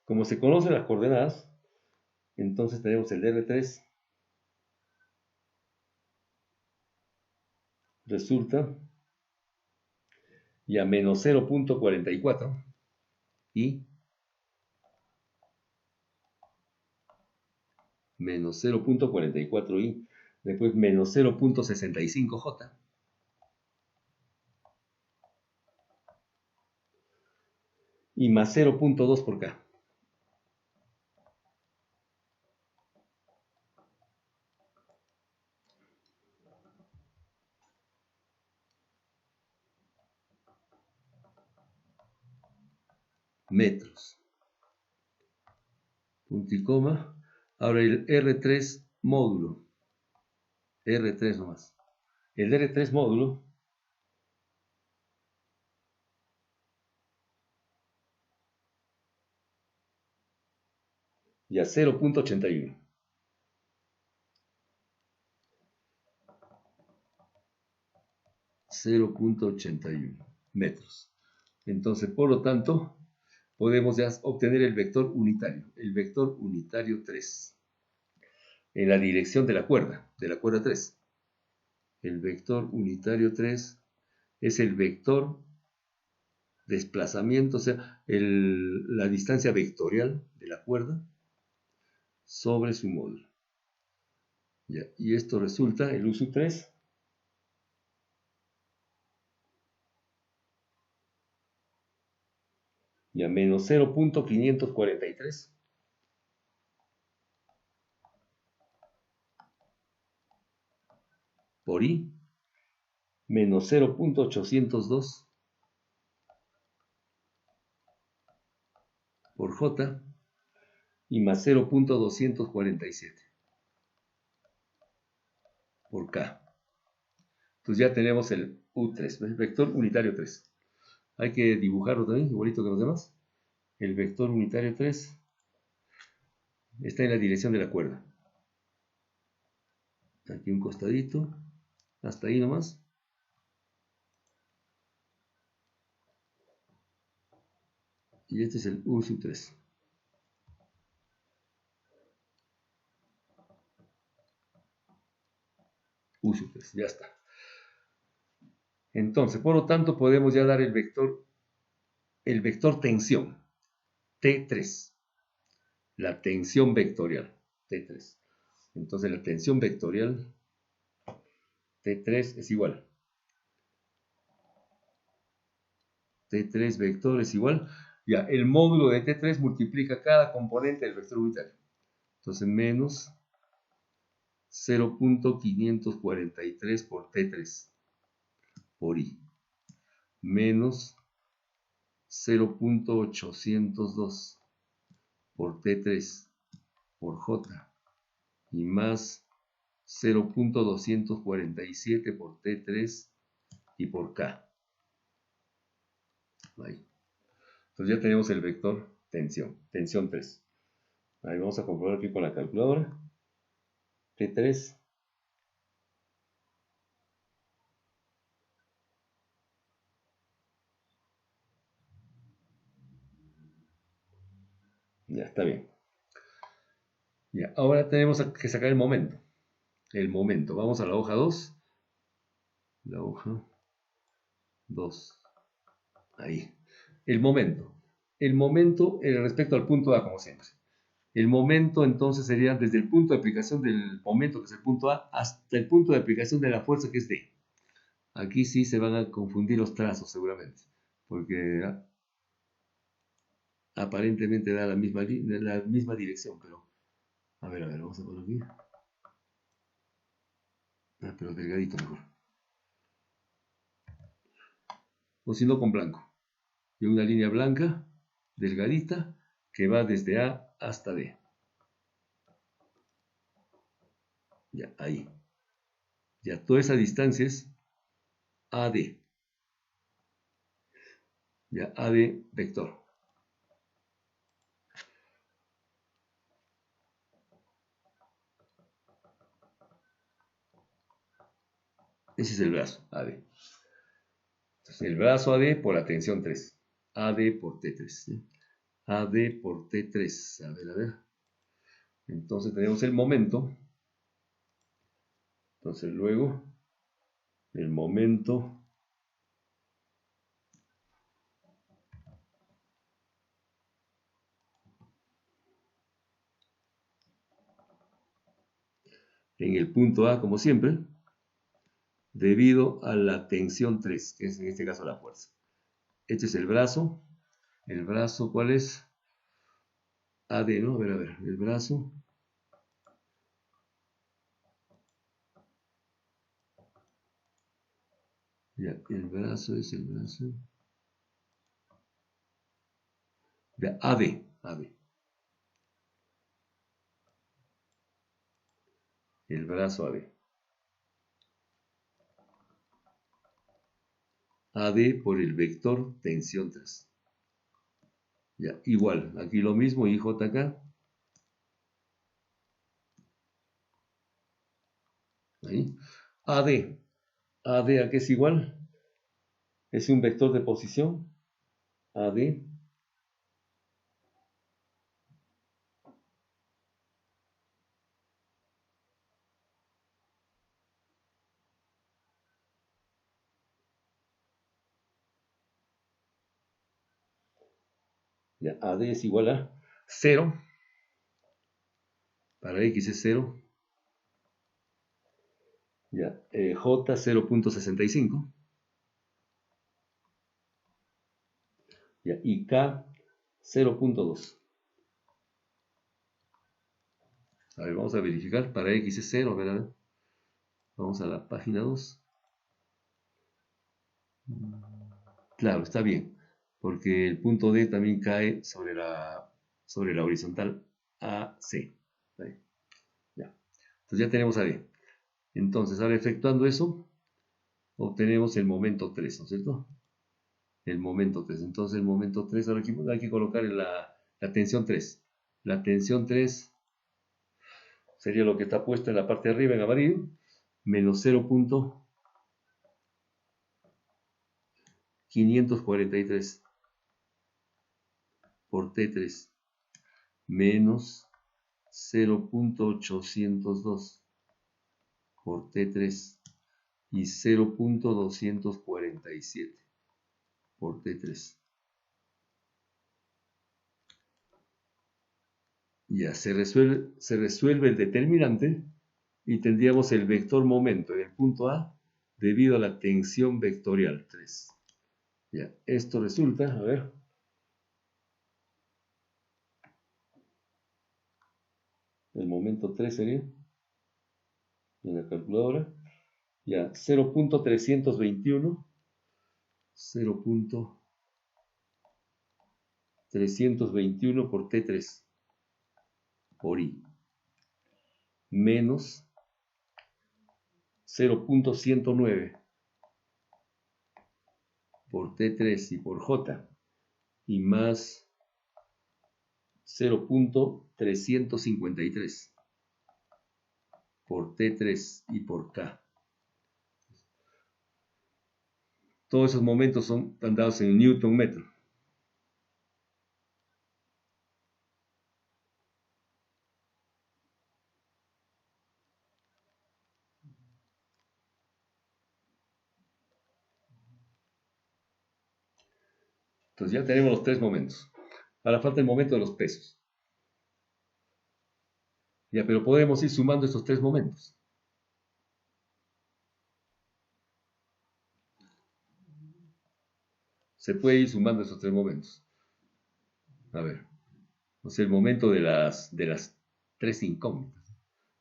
Como se conocen las coordenadas, entonces tenemos el R3. Resulta ya menos 0.44 y menos 0.44i, después menos 0.65j y más 0.2 por k. Metros. Punto y coma. Ahora el R3 módulo. R3 nomás. El R3 módulo ya 0.81. 0.81 metros. Entonces, por lo tanto, podemos ya obtener el vector unitario 3, en la dirección de la cuerda 3. El vector unitario 3 es el vector desplazamiento, o sea, la distancia vectorial de la cuerda sobre su módulo. Ya, y esto resulta, el U3, ya menos 0.543 por I, menos 0.802 por J y más 0.247. por K. Entonces ya tenemos el U3, el vector unitario 3. Hay que dibujarlo también, igualito que los demás. El vector unitario 3 está en la dirección de la cuerda. Aquí un costadito, hasta ahí nomás. Y este es el U3. U3, ya está. Entonces, por lo tanto, podemos ya dar el vector tensión, T3. La tensión vectorial, T3. Entonces, la tensión vectorial, T3 es igual. T3 vector es igual. Ya, el módulo de T3 multiplica cada componente del vector unitario. Entonces, menos 0.543 por T3 por I. Menos 0.802 por T3 por J. Y más 0.247 por T3 y por K. Ahí. Entonces ya tenemos el vector tensión 3. Ahí vamos a comprobar aquí con la calculadora. T3 ya está bien. Ya, ahora tenemos que sacar el momento. El momento. Vamos a la hoja 2. La hoja 2. Ahí. El momento. El momento respecto al punto A, como siempre. El momento entonces sería desde el punto de aplicación del momento, que es el punto A, hasta el punto de aplicación de la fuerza, que es D. Aquí sí se van a confundir los trazos seguramente, porque aparentemente da la misma dirección, pero a ver, vamos a poner aquí. Pero delgadito mejor. O si no, con blanco. Y una línea blanca, delgadita, que va desde A hasta D. Ya, ahí. Ya, toda esa distancia es AD. Ya, AD vector. Ese es el brazo, AD. Entonces, el brazo AD por la tensión 3. AD por T3. ¿Sí? AD por T3. A ver. Entonces tenemos el momento. Entonces luego, el momento en el punto A, como siempre, debido a la tensión 3, que es en este caso la fuerza. Este es el brazo. ¿El brazo cuál es? AD, ¿no? A ver. El brazo. Ya, el brazo es el brazo. Ya, AD. El brazo AD. AD por el vector tensión 3. Ya, igual. Aquí lo mismo, IJK. Ahí. AD. AD, ¿a qué es igual? Es un vector de posición. AD. Ya, AD es igual a 0. Para X es 0. Ya, J 0.65. Ya, y K 0.2. A ver, vamos a verificar. Para X es 0, ¿verdad? Vamos a la página 2. Claro, está bien. Porque el punto D también cae sobre la horizontal AC. Ahí. Ya. Entonces ya tenemos a D. Entonces, ahora efectuando eso, obtenemos el momento 3, ¿no es cierto? El momento 3. Entonces, el momento 3, ahora aquí hay que colocar la tensión 3. La tensión 3 sería lo que está puesto en la parte de arriba en amarillo, menos 0.543 por T3, menos 0.802 por T3 y 0.247 por T3. Ya se resuelve el determinante y tendríamos el vector momento en el punto A debido a la tensión vectorial 3. Ya, esto resulta, a ver, el momento 3 sería en la calculadora, ya 0.321 por T3 por I menos 0.109 por T3 y por J y más 0.353 por T3 y por K. Todos esos momentos están dados en Newton metro. Entonces ya tenemos los tres momentos. Ahora falta el momento de los pesos. Ya, pero podemos ir sumando estos tres momentos. Se puede ir sumando estos tres momentos. A ver, o sea, el momento de las tres incógnitas.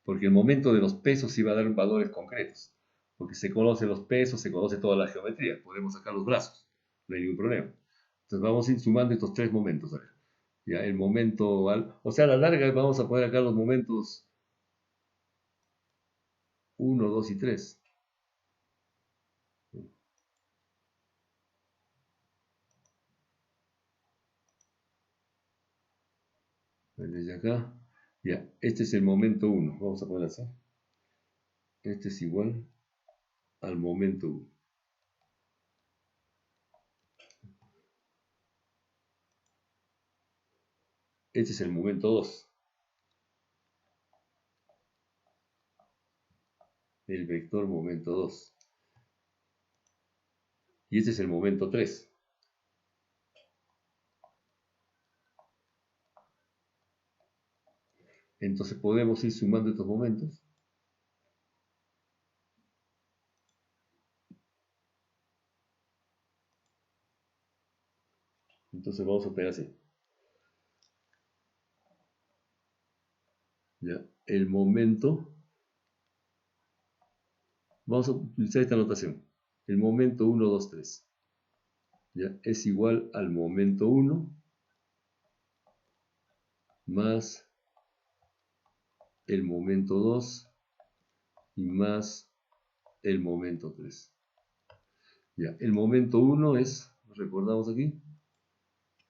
Porque el momento de los pesos sí va a dar valores concretos. Porque se conocen los pesos, se conoce toda la geometría. Podemos sacar los brazos, no hay ningún problema. Entonces vamos a ir sumando estos tres momentos. A ver. Ya, el momento, o sea, a la larga vamos a poner acá los momentos 1, 2 y 3. Desde acá, ya, este es el momento 1. Vamos a poner así. Este es igual al momento 1. Este es el momento 2. El vector momento 2. Y este es el momento 3. Entonces podemos ir sumando estos momentos. Entonces vamos a obtener así. Ya, el momento. Vamos a utilizar esta notación. El momento 1, 2, 3. Ya, es igual al momento 1 más el momento 2 y más el momento 3. Ya, el momento 1 es, recordamos aquí,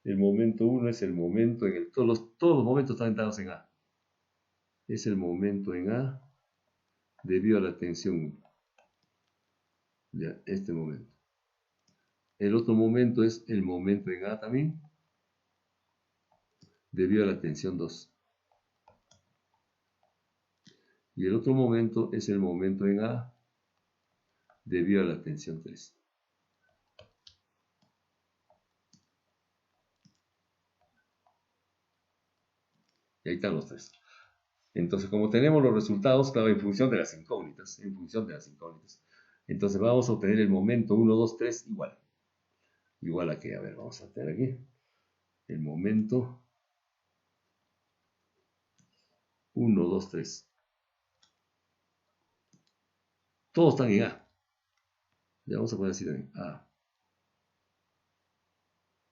el momento 1 es el momento en el todos los momentos están dados en A. Es el momento en A debido a la tensión 1. Ya, este momento. El otro momento es el momento en A también debido a la tensión 2. Y el otro momento es el momento en A debido a la tensión 3. Y ahí están los tres. Entonces, como tenemos los resultados, claro, en función de las incógnitas, entonces vamos a obtener el momento 1, 2, 3 igual. Igual a que, a ver, vamos a tener aquí el momento 1, 2, 3. Todos están en A. Ya vamos a poner así también. A.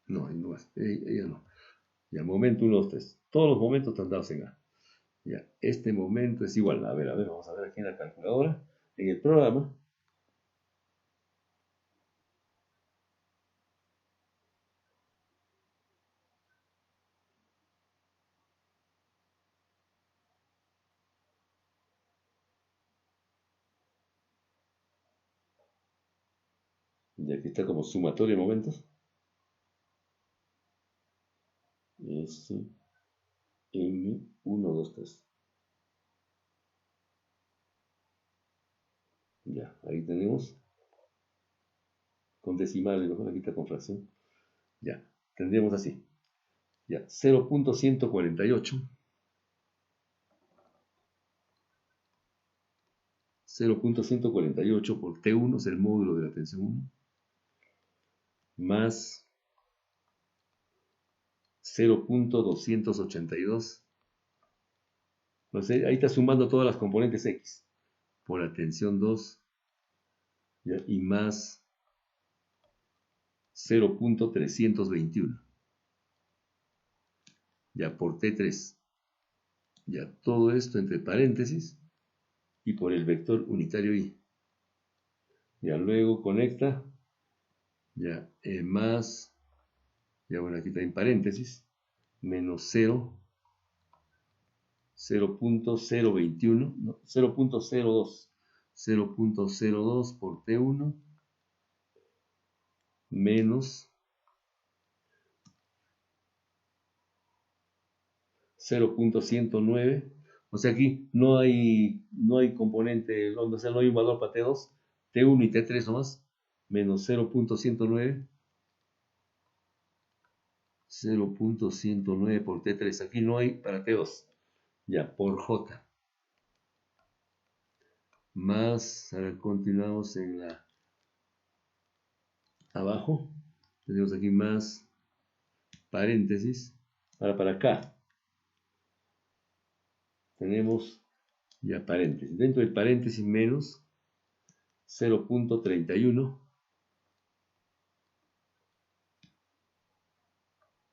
No, no es. Ella no. Ya, momento 1, 2, 3. Todos los momentos están dados en A. Ya, este momento es igual. A ver, vamos a ver aquí en la calculadora. en el programa, y aquí está como sumatoria de momentos, S, M, 1, 2, 3. Ya, ahí tenemos, con decimales, mejor aquí está con fracción. Ya, tendríamos así. Ya, 0.148. 0.148 por T1 es el módulo de la tensión 1, más 0.282. Entonces, ahí está sumando todas las componentes X por la tensión 2, ¿ya? Y más 0.321, ya por T3. Ya todo esto entre paréntesis y por el vector unitario I. Ya luego conecta, ya más, ya bueno, aquí está en paréntesis, menos 0.021, no, 0.02, 0.02 por T1 menos 0.109. O sea, aquí no hay componente, o sea, no hay un valor para T2, T1 y T3 nomás, menos 0.109, 0.109 por T3. Aquí no hay para T2. Ya, por J. Más, ahora continuamos en la abajo. Tenemos aquí más paréntesis. Ahora para acá. Tenemos ya paréntesis. Dentro del paréntesis menos 0.31.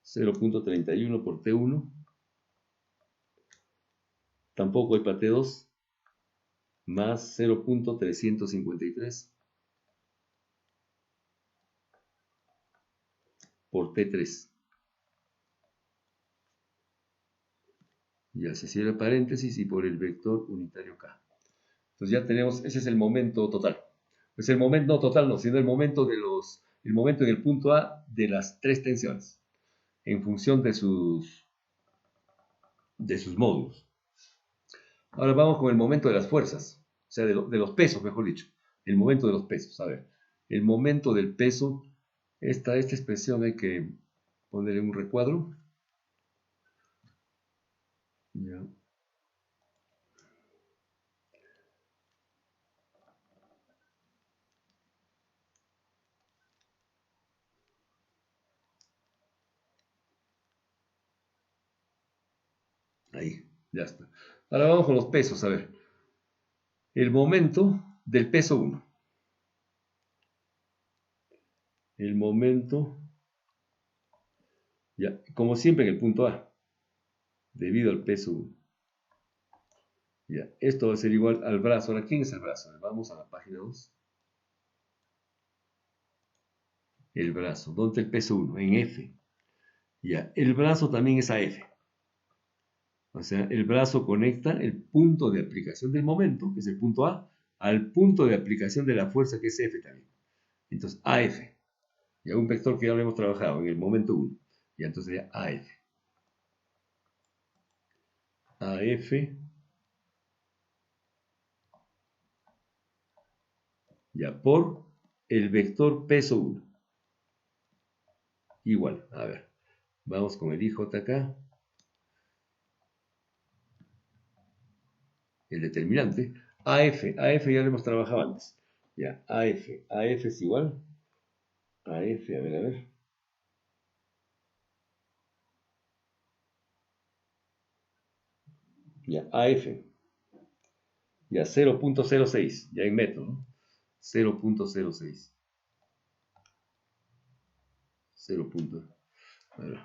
0.31 por T1. Tampoco hay para T2. Más 0.353 por T3. Ya se cierra paréntesis y por el vector unitario K. Entonces ya tenemos, ese es el momento total. Pues el momento no total, no, sino el momento el momento en el punto A de las tres tensiones, en función de sus módulos. Ahora vamos con el momento de las fuerzas, o sea, de los pesos, mejor dicho. El momento de los pesos. A ver, el momento del peso, esta expresión hay que ponerle un recuadro. Ya. Ahí, ya está. Ahora vamos con los pesos, a ver. El momento del peso 1. El momento, ya, como siempre en el punto A, debido al peso 1. Ya, esto va a ser igual al brazo. Ahora, ¿quién es el brazo? Vamos a la página 2. El brazo. ¿Dónde está el peso 1? En F. Ya, el brazo también es AF. O sea, el brazo conecta el punto de aplicación del momento, que es el punto A, al punto de aplicación de la fuerza, que es F también. Entonces, AF. Ya un vector que ya lo hemos trabajado en el momento 1. Ya entonces sería AF. AF. Ya por el vector peso 1. Igual, a ver. Vamos con el IJK. El determinante. AF ya lo hemos trabajado antes. Ya, AF es igual. AF, a ver. Ya, AF. Ya, 0.06. Ya en metro, ¿no? 0.06. 0. A ver.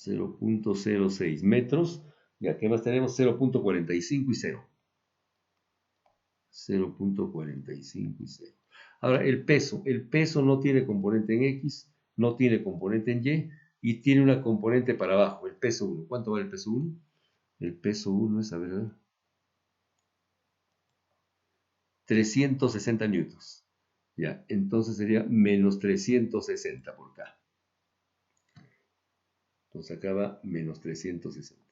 0.06 metros. Y aquí más tenemos 0.45 y 0. 0.45 y 0. Ahora, el peso no tiene componente en X, no tiene componente en Y, y tiene una componente para abajo, el peso 1. ¿Cuánto vale el peso 1? El peso 1 es, a ver, 360 newtons. Ya, entonces sería menos 360 por K. Entonces acá va menos 360.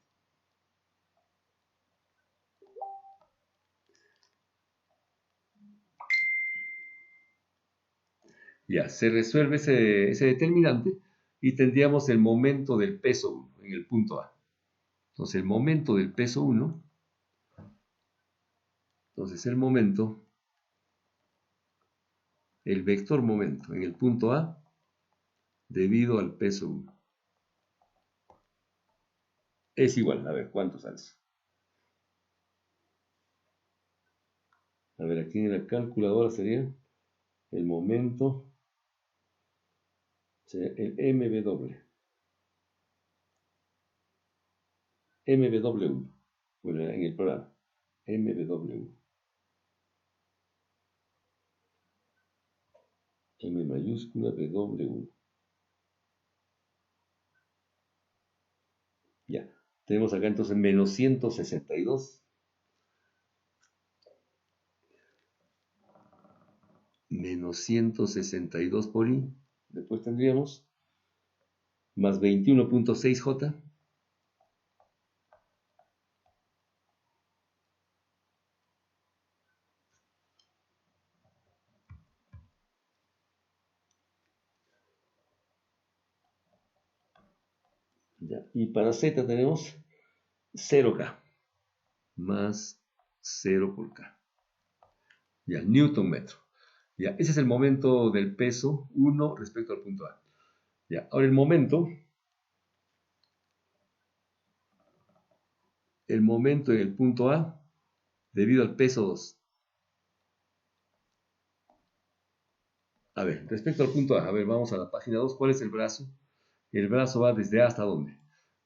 Ya, se resuelve ese determinante y tendríamos el momento del peso 1 en el punto A. Entonces el momento del peso 1, entonces el vector momento en el punto A debido al peso 1 es igual, a ver, ¿cuánto sale? A ver, aquí en la calculadora sería el momento, sería el MW1, bueno, en el programa, MW1, M mayúscula W1. Ya, tenemos acá entonces menos 162. Menos 162 por I. Después tendríamos más 21.6 J. Ya. Y para Z tenemos 0K. Más 0 por K. Ya, Newton metro. Ya, ese es el momento del peso 1 respecto al punto A. Ya, ahora el momento en el punto A debido al peso 2. A ver, respecto al punto A, vamos a la página 2. ¿Cuál es el brazo? El brazo va desde A hasta ¿dónde?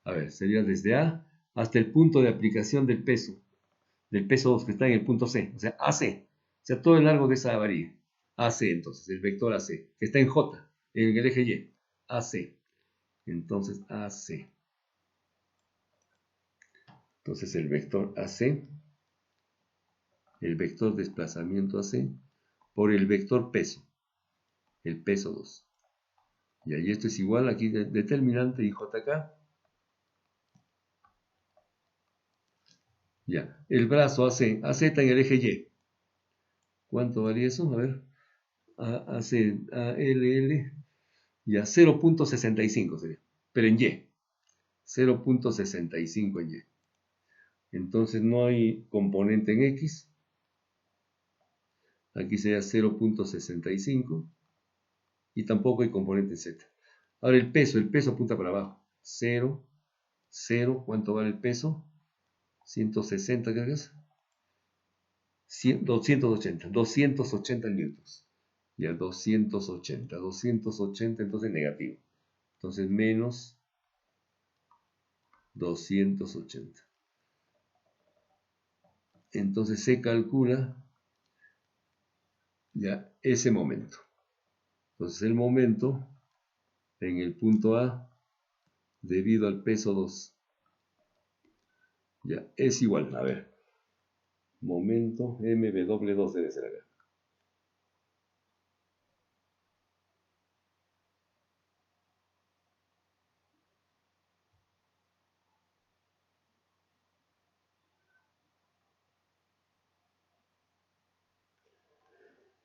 A ver, sería desde A hasta el punto de aplicación del peso 2 que está en el punto C, o sea, AC, o sea, todo el largo de esa varilla. AC, entonces, el vector AC, que está en J, en el eje Y, AC. Entonces, AC. Entonces, el vector AC, el vector desplazamiento AC, por el vector peso, el peso 2. Y ahí esto es igual, aquí determinante IJK. Ya, el brazo AC, AZ en el eje Y. ¿Cuánto vale eso? A ver, AC, ALL, ya 0.65 sería, pero en Y. 0.65 en Y. Entonces no hay componente en X. Aquí sería 0.65. Y tampoco hay componente en Z. Ahora el peso apunta para abajo. 0, 0, ¿cuánto vale el peso? 160, creo que es. 280 newtons. Ya, 280, entonces negativo. Entonces menos 280. Entonces se calcula ya ese momento. Entonces el momento en el punto A debido al peso 2 ya es igual, a ver, momento MW2 debe ser acá.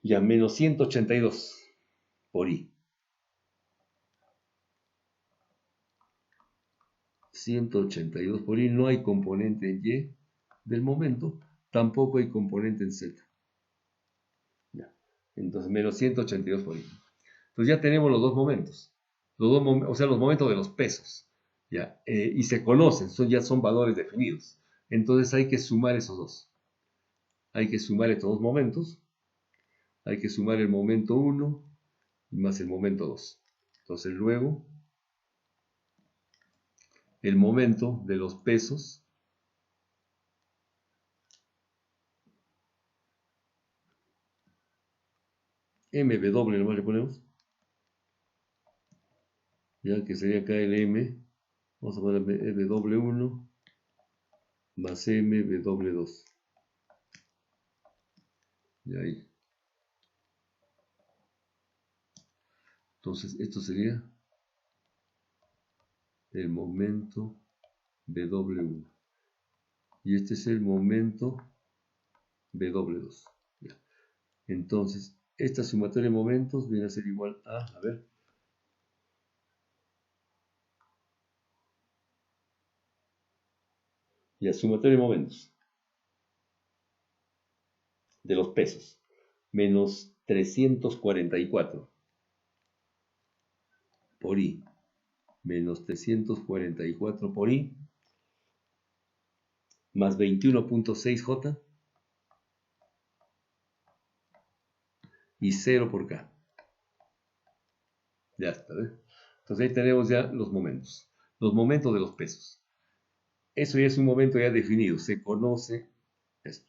Ya menos 182 por I. 182 por I, no hay componente en Y del momento, tampoco hay componente en Z. Ya. Entonces menos 182 por I. Entonces ya tenemos los dos momentos, o sea, los momentos de los pesos. ¿Ya? Y se conocen, ya son valores definidos. Entonces hay que sumar esos dos. Hay que sumar estos dos momentos. Hay que sumar el momento 1 más el momento 2. Entonces luego el momento de los pesos MW, nomás le ponemos, ya que sería acá el M, vamos a poner MW1 más MW2, y ahí. Entonces esto sería el momento W1 y este es el momento W2. Ya. Entonces esta sumatoria de momentos viene a ser igual a ver, ya, sumatoria de momentos de los pesos, menos 344 por I, menos 344 por I, más 21.6J y 0 por K. Ya está, ¿ves? Entonces ahí tenemos ya los momentos de los pesos. Eso ya es un momento ya definido, se conoce esto.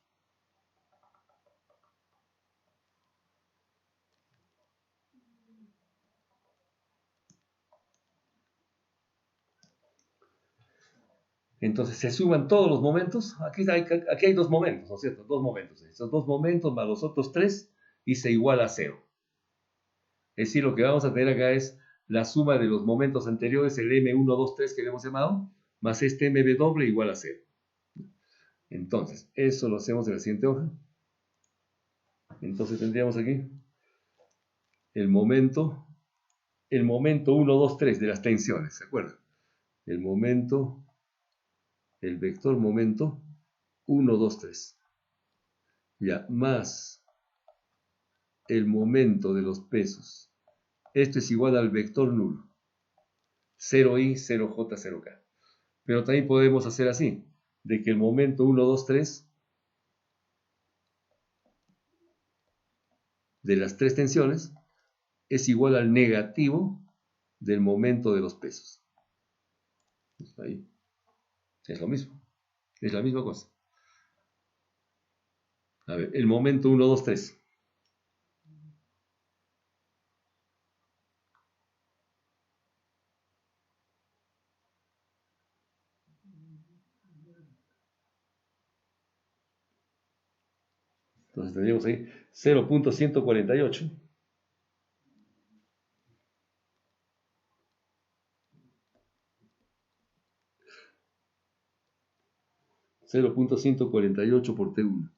Entonces se suman todos los momentos. Aquí hay dos momentos, ¿no es cierto? Dos momentos. Estos dos momentos más los otros tres y se iguala a 0. Es decir, lo que vamos a tener acá es la suma de los momentos anteriores, el M1, 2, 3 que le hemos llamado, más este MW igual a 0. Entonces, eso lo hacemos en la siguiente hoja. Entonces tendríamos aquí el momento 1, 2, 3 de las tensiones, ¿se acuerdan? El vector momento 1, 2, 3. Ya, más el momento de los pesos. Esto es igual al vector nulo. 0i, 0j, 0k. Pero también podemos hacer así, de que el momento 1, 2, 3 de las tres tensiones es igual al negativo del momento de los pesos. Ahí. Es lo mismo. Es la misma cosa. A ver, el momento 1, 2, 3. Entonces tendríamos ahí 0.148. 0.148 por T1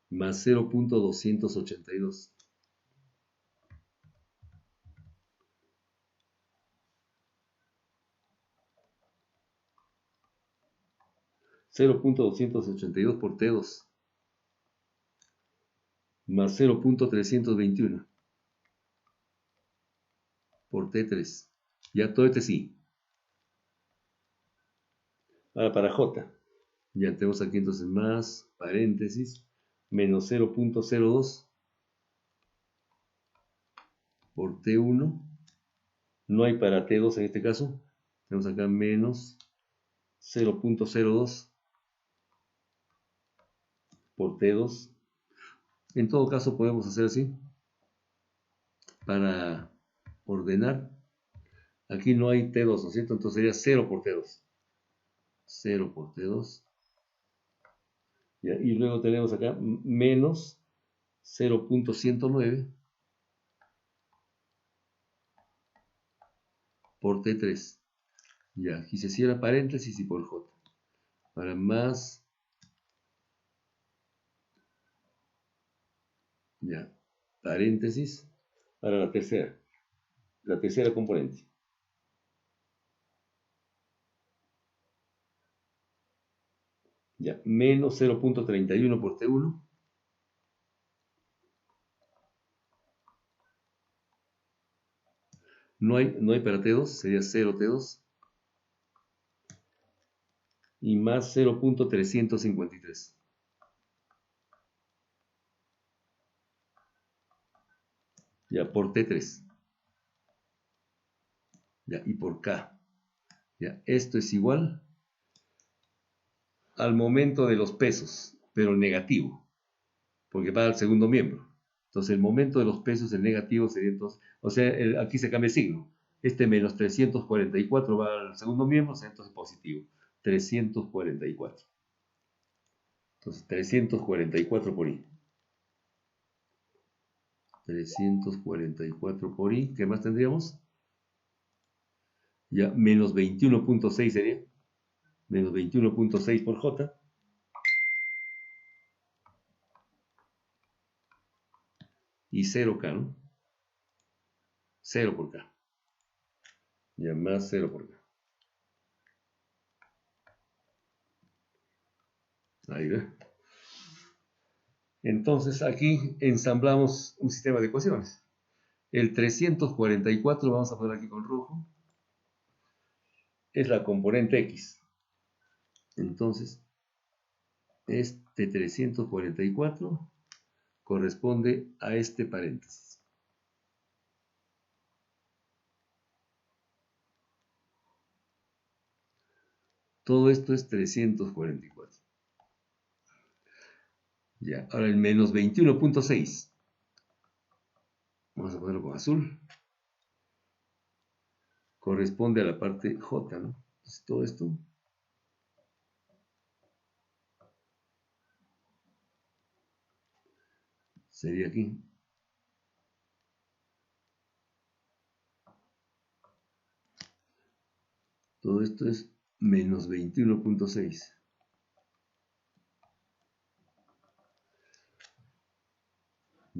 más 0.282. 0.282 por T2 más 0.321 por T3. Ya todo este sí. Ahora para J. Ya tenemos aquí entonces más paréntesis menos 0.02 por T1. No hay para T2 en este caso. Tenemos acá menos 0.02 por T2. En todo caso podemos hacer así para ordenar. Aquí no hay T2, ¿no es cierto? Entonces sería 0 por T2. 0 por T2. ¿Ya? Y luego tenemos acá menos 0.109 por T3. Ya, aquí se cierra paréntesis y por J. Para más, ya, paréntesis, para la tercera componente. Ya, menos 0.31 por T1. No hay para T2, sería 0 T2. Y más 0.353. Ya, por T3. Ya, y por K. Ya, esto es igual al momento de los pesos, pero negativo, porque va al segundo miembro. Entonces el momento de los pesos, el negativo sería entonces, o sea, aquí se cambia el signo. Este menos 344 va al segundo miembro, o sea, entonces positivo. 344. Entonces 344 por i. 344 por i. ¿Qué más tendríamos? Ya, menos 21.6 sería. Menos 21.6 por j. Y 0k, ¿no? 0 por k. Ya, más 0 por k. Ahí ve. Entonces aquí ensamblamos un sistema de ecuaciones. El 344, vamos a poner aquí con rojo, es la componente x. Entonces, este 344 corresponde a este paréntesis. Todo esto es 344. Ya, ahora el menos 21.6. Vamos a ponerlo con azul. Corresponde a la parte J, ¿no? Entonces todo esto sería aquí. Todo esto es menos 21.6.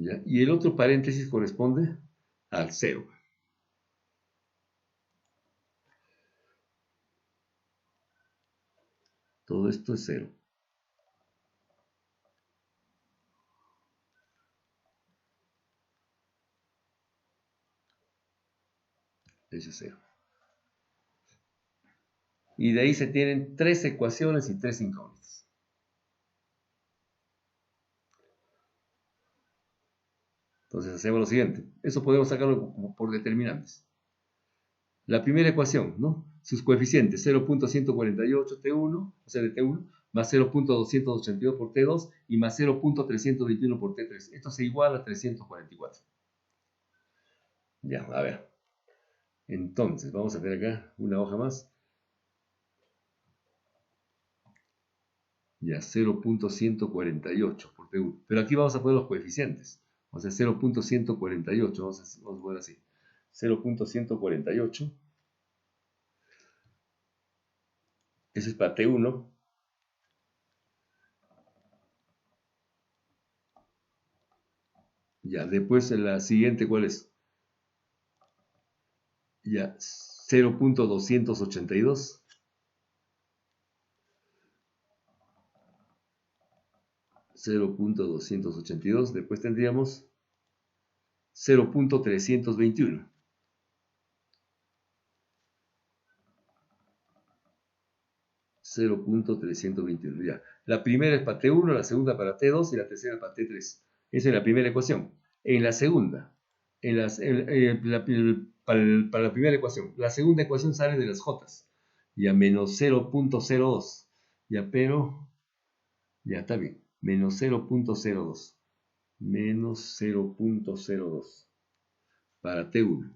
¿Ya? Y el otro paréntesis corresponde al 0. Todo esto es 0. Eso es 0. Y de ahí se tienen 3 ecuaciones y 3 incógnitas. Entonces hacemos lo siguiente. Eso podemos sacarlo por determinantes. La primera ecuación, ¿no? Sus coeficientes 0.148 T1, o sea de T1, más 0.282 por T2 y más 0.321 por T3. Esto se iguala a 344. Ya, a ver. Entonces, vamos a ver acá una hoja más. Ya, 0.148 por T1. Pero aquí vamos a poner los coeficientes. O sea, 0.148. Vamos a poner así. 0.148. Ese es para T1. Ya, después la siguiente, ¿cuál es? Ya, 0.282. 0.282. Después tendríamos 0.321. 0.321. Ya. La primera es para T1, la segunda para T2 y la tercera para T3. Esa es la primera ecuación. En la segunda, para la primera ecuación, la segunda ecuación sale de las J. Ya, menos 0.02. Ya, pero, ya está bien. Menos 0.02. Menos 0.02 para T1.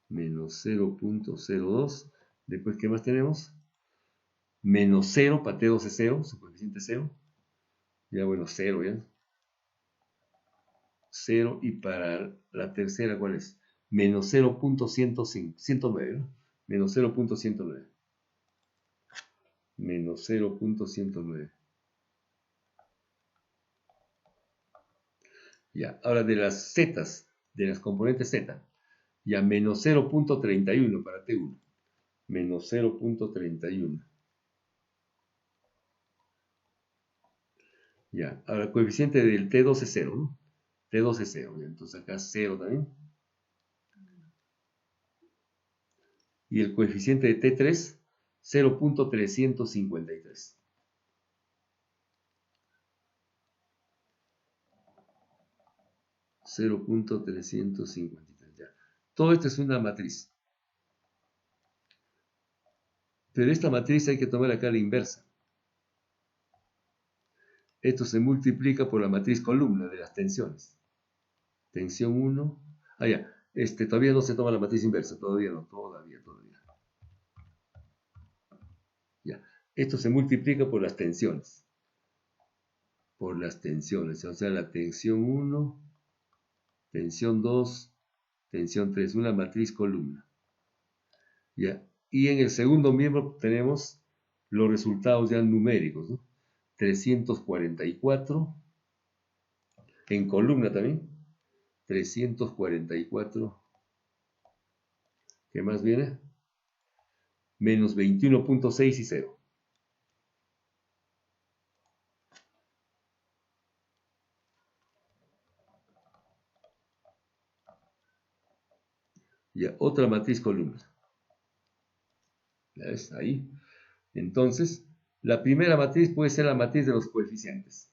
Menos 0.02. Después, ¿qué más tenemos? Menos 0 para T2 es 0, su coeficiente es 0. Ya bueno, 0 ya. 0 y para la tercera, ¿cuál es? Menos 0.109, ¿no? Menos 0.109. Menos 0.109. Ya, ahora de las zetas, de las componentes z, ya menos 0.31 para T1. Menos 0.31. Ya, ahora el coeficiente del T2 es 0, ¿no? T2 es 0, entonces acá 0 también. Y el coeficiente de T3, 0.353. 0.353, ya. Todo esto es una matriz. Pero esta matriz hay que tomar acá la inversa. Esto se multiplica por la matriz columna de las tensiones. Tensión 1. Ah, ya. Todavía no se toma la matriz inversa. Todavía no. Todavía. Ya. Esto se multiplica por las tensiones. Por las tensiones. O sea, la tensión 1, tensión 2, tensión 3. Una matriz columna. Ya. Y en el segundo miembro tenemos los resultados ya numéricos, ¿no? 344. En columna también. 344. ¿Qué más viene? Menos 21.6 y 0. Ya, otra matriz columna. ¿Ya ves? Ahí. Entonces, la primera matriz puede ser la matriz de los coeficientes.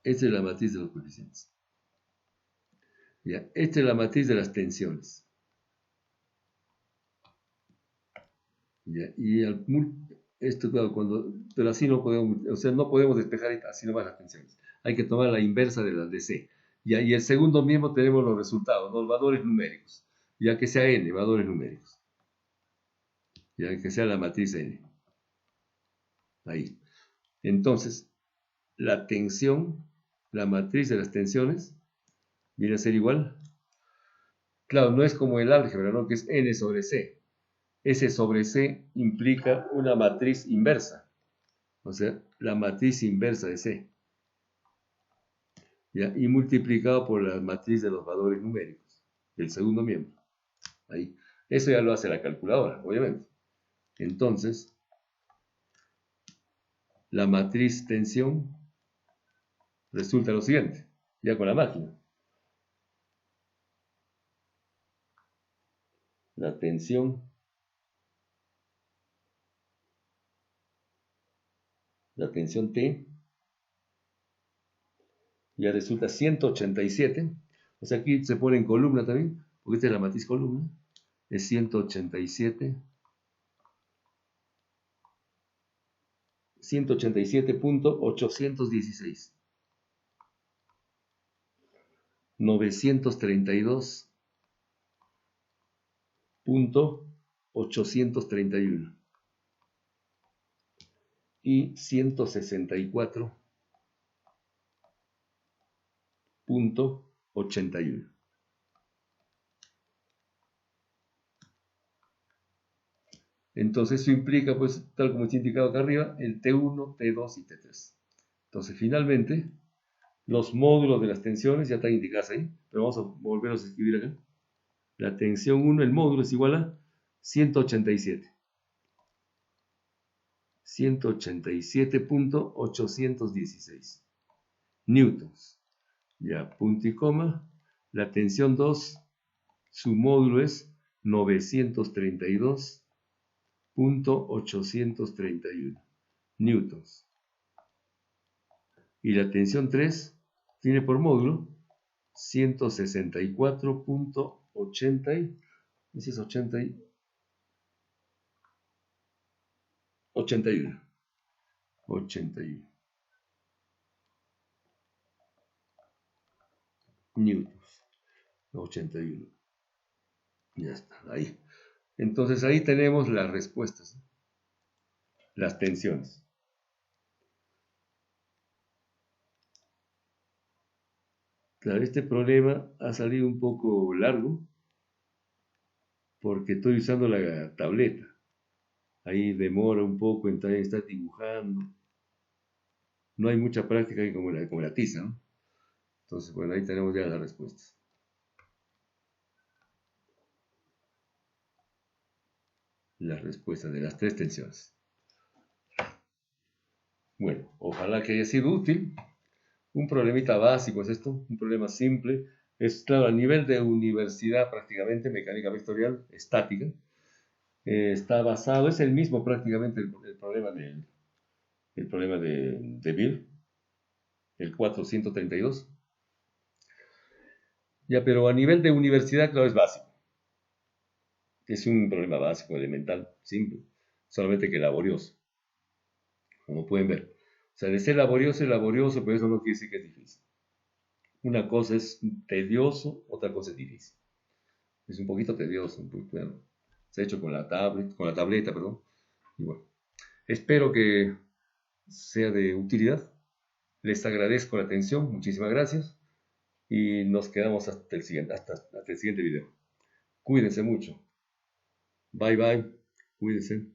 Esta es la matriz de los coeficientes. Ya, esta es la matriz de las tensiones. Ya, y esto, claro, pero así no podemos, o sea, no podemos despejar así nomás las tensiones. Hay que tomar la inversa de las de C. Ya, y el segundo miembro tenemos los resultados, los valores numéricos. Ya que sea n, valores numéricos. Ya que sea la matriz n. Ahí. Entonces, la tensión, la matriz de las tensiones, viene a ser igual. Claro, no es como el álgebra, ¿no? Que es n sobre c. S sobre c implica una matriz inversa. O sea, la matriz inversa de c. ¿Ya? Y multiplicado por la matriz de los valores numéricos. El segundo miembro. Ahí. Eso ya lo hace la calculadora, obviamente. Entonces, la matriz tensión resulta lo siguiente. Ya con la máquina. La tensión T ya resulta 187. O sea, aquí se pone en columna también, porque esta es la matriz columna. Es 187.816. 932.831. Y 164.81. Entonces eso implica, pues, tal como está indicado acá arriba, el T1, T2 y T3. Entonces, finalmente, los módulos de las tensiones ya están indicados ahí, pero vamos a volverlos a escribir acá. La tensión 1, el módulo es igual a 187. 187.816 newtons. Ya, punto y coma. La tensión 2, su módulo es 932.831 newtons. Y la tensión 3 tiene por módulo 164.80. Ese es 81. 81 newtons. 81. Ya está, ahí. Entonces ahí tenemos las respuestas, las tensiones. Claro, este problema ha salido un poco largo porque estoy usando la tableta. Ahí demora un poco en estar dibujando. No hay mucha práctica como la tiza, ¿no? Entonces, bueno, ahí tenemos ya las respuestas. Las respuestas de las tres tensiones. Bueno, ojalá que haya sido útil. Un problemita básico es esto, un problema simple. Es, claro, a nivel de universidad prácticamente, mecánica vectorial, estática. Está basado, es el mismo prácticamente el problema el problema de Bill, el 432. Ya, pero a nivel de universidad, claro, es básico. Es un problema básico, elemental, simple, solamente que laborioso, como pueden ver. O sea, de ser laborioso, pero eso no quiere decir que es difícil. Una cosa es tedioso, otra cosa es difícil. Es un poquito tedioso, un poquito, bueno, se ha hecho con la tableta, perdón. Y bueno, espero que sea de utilidad. Les agradezco la atención, muchísimas gracias. Y nos quedamos hasta el siguiente video. Cuídense mucho. Bye bye. Cuídense.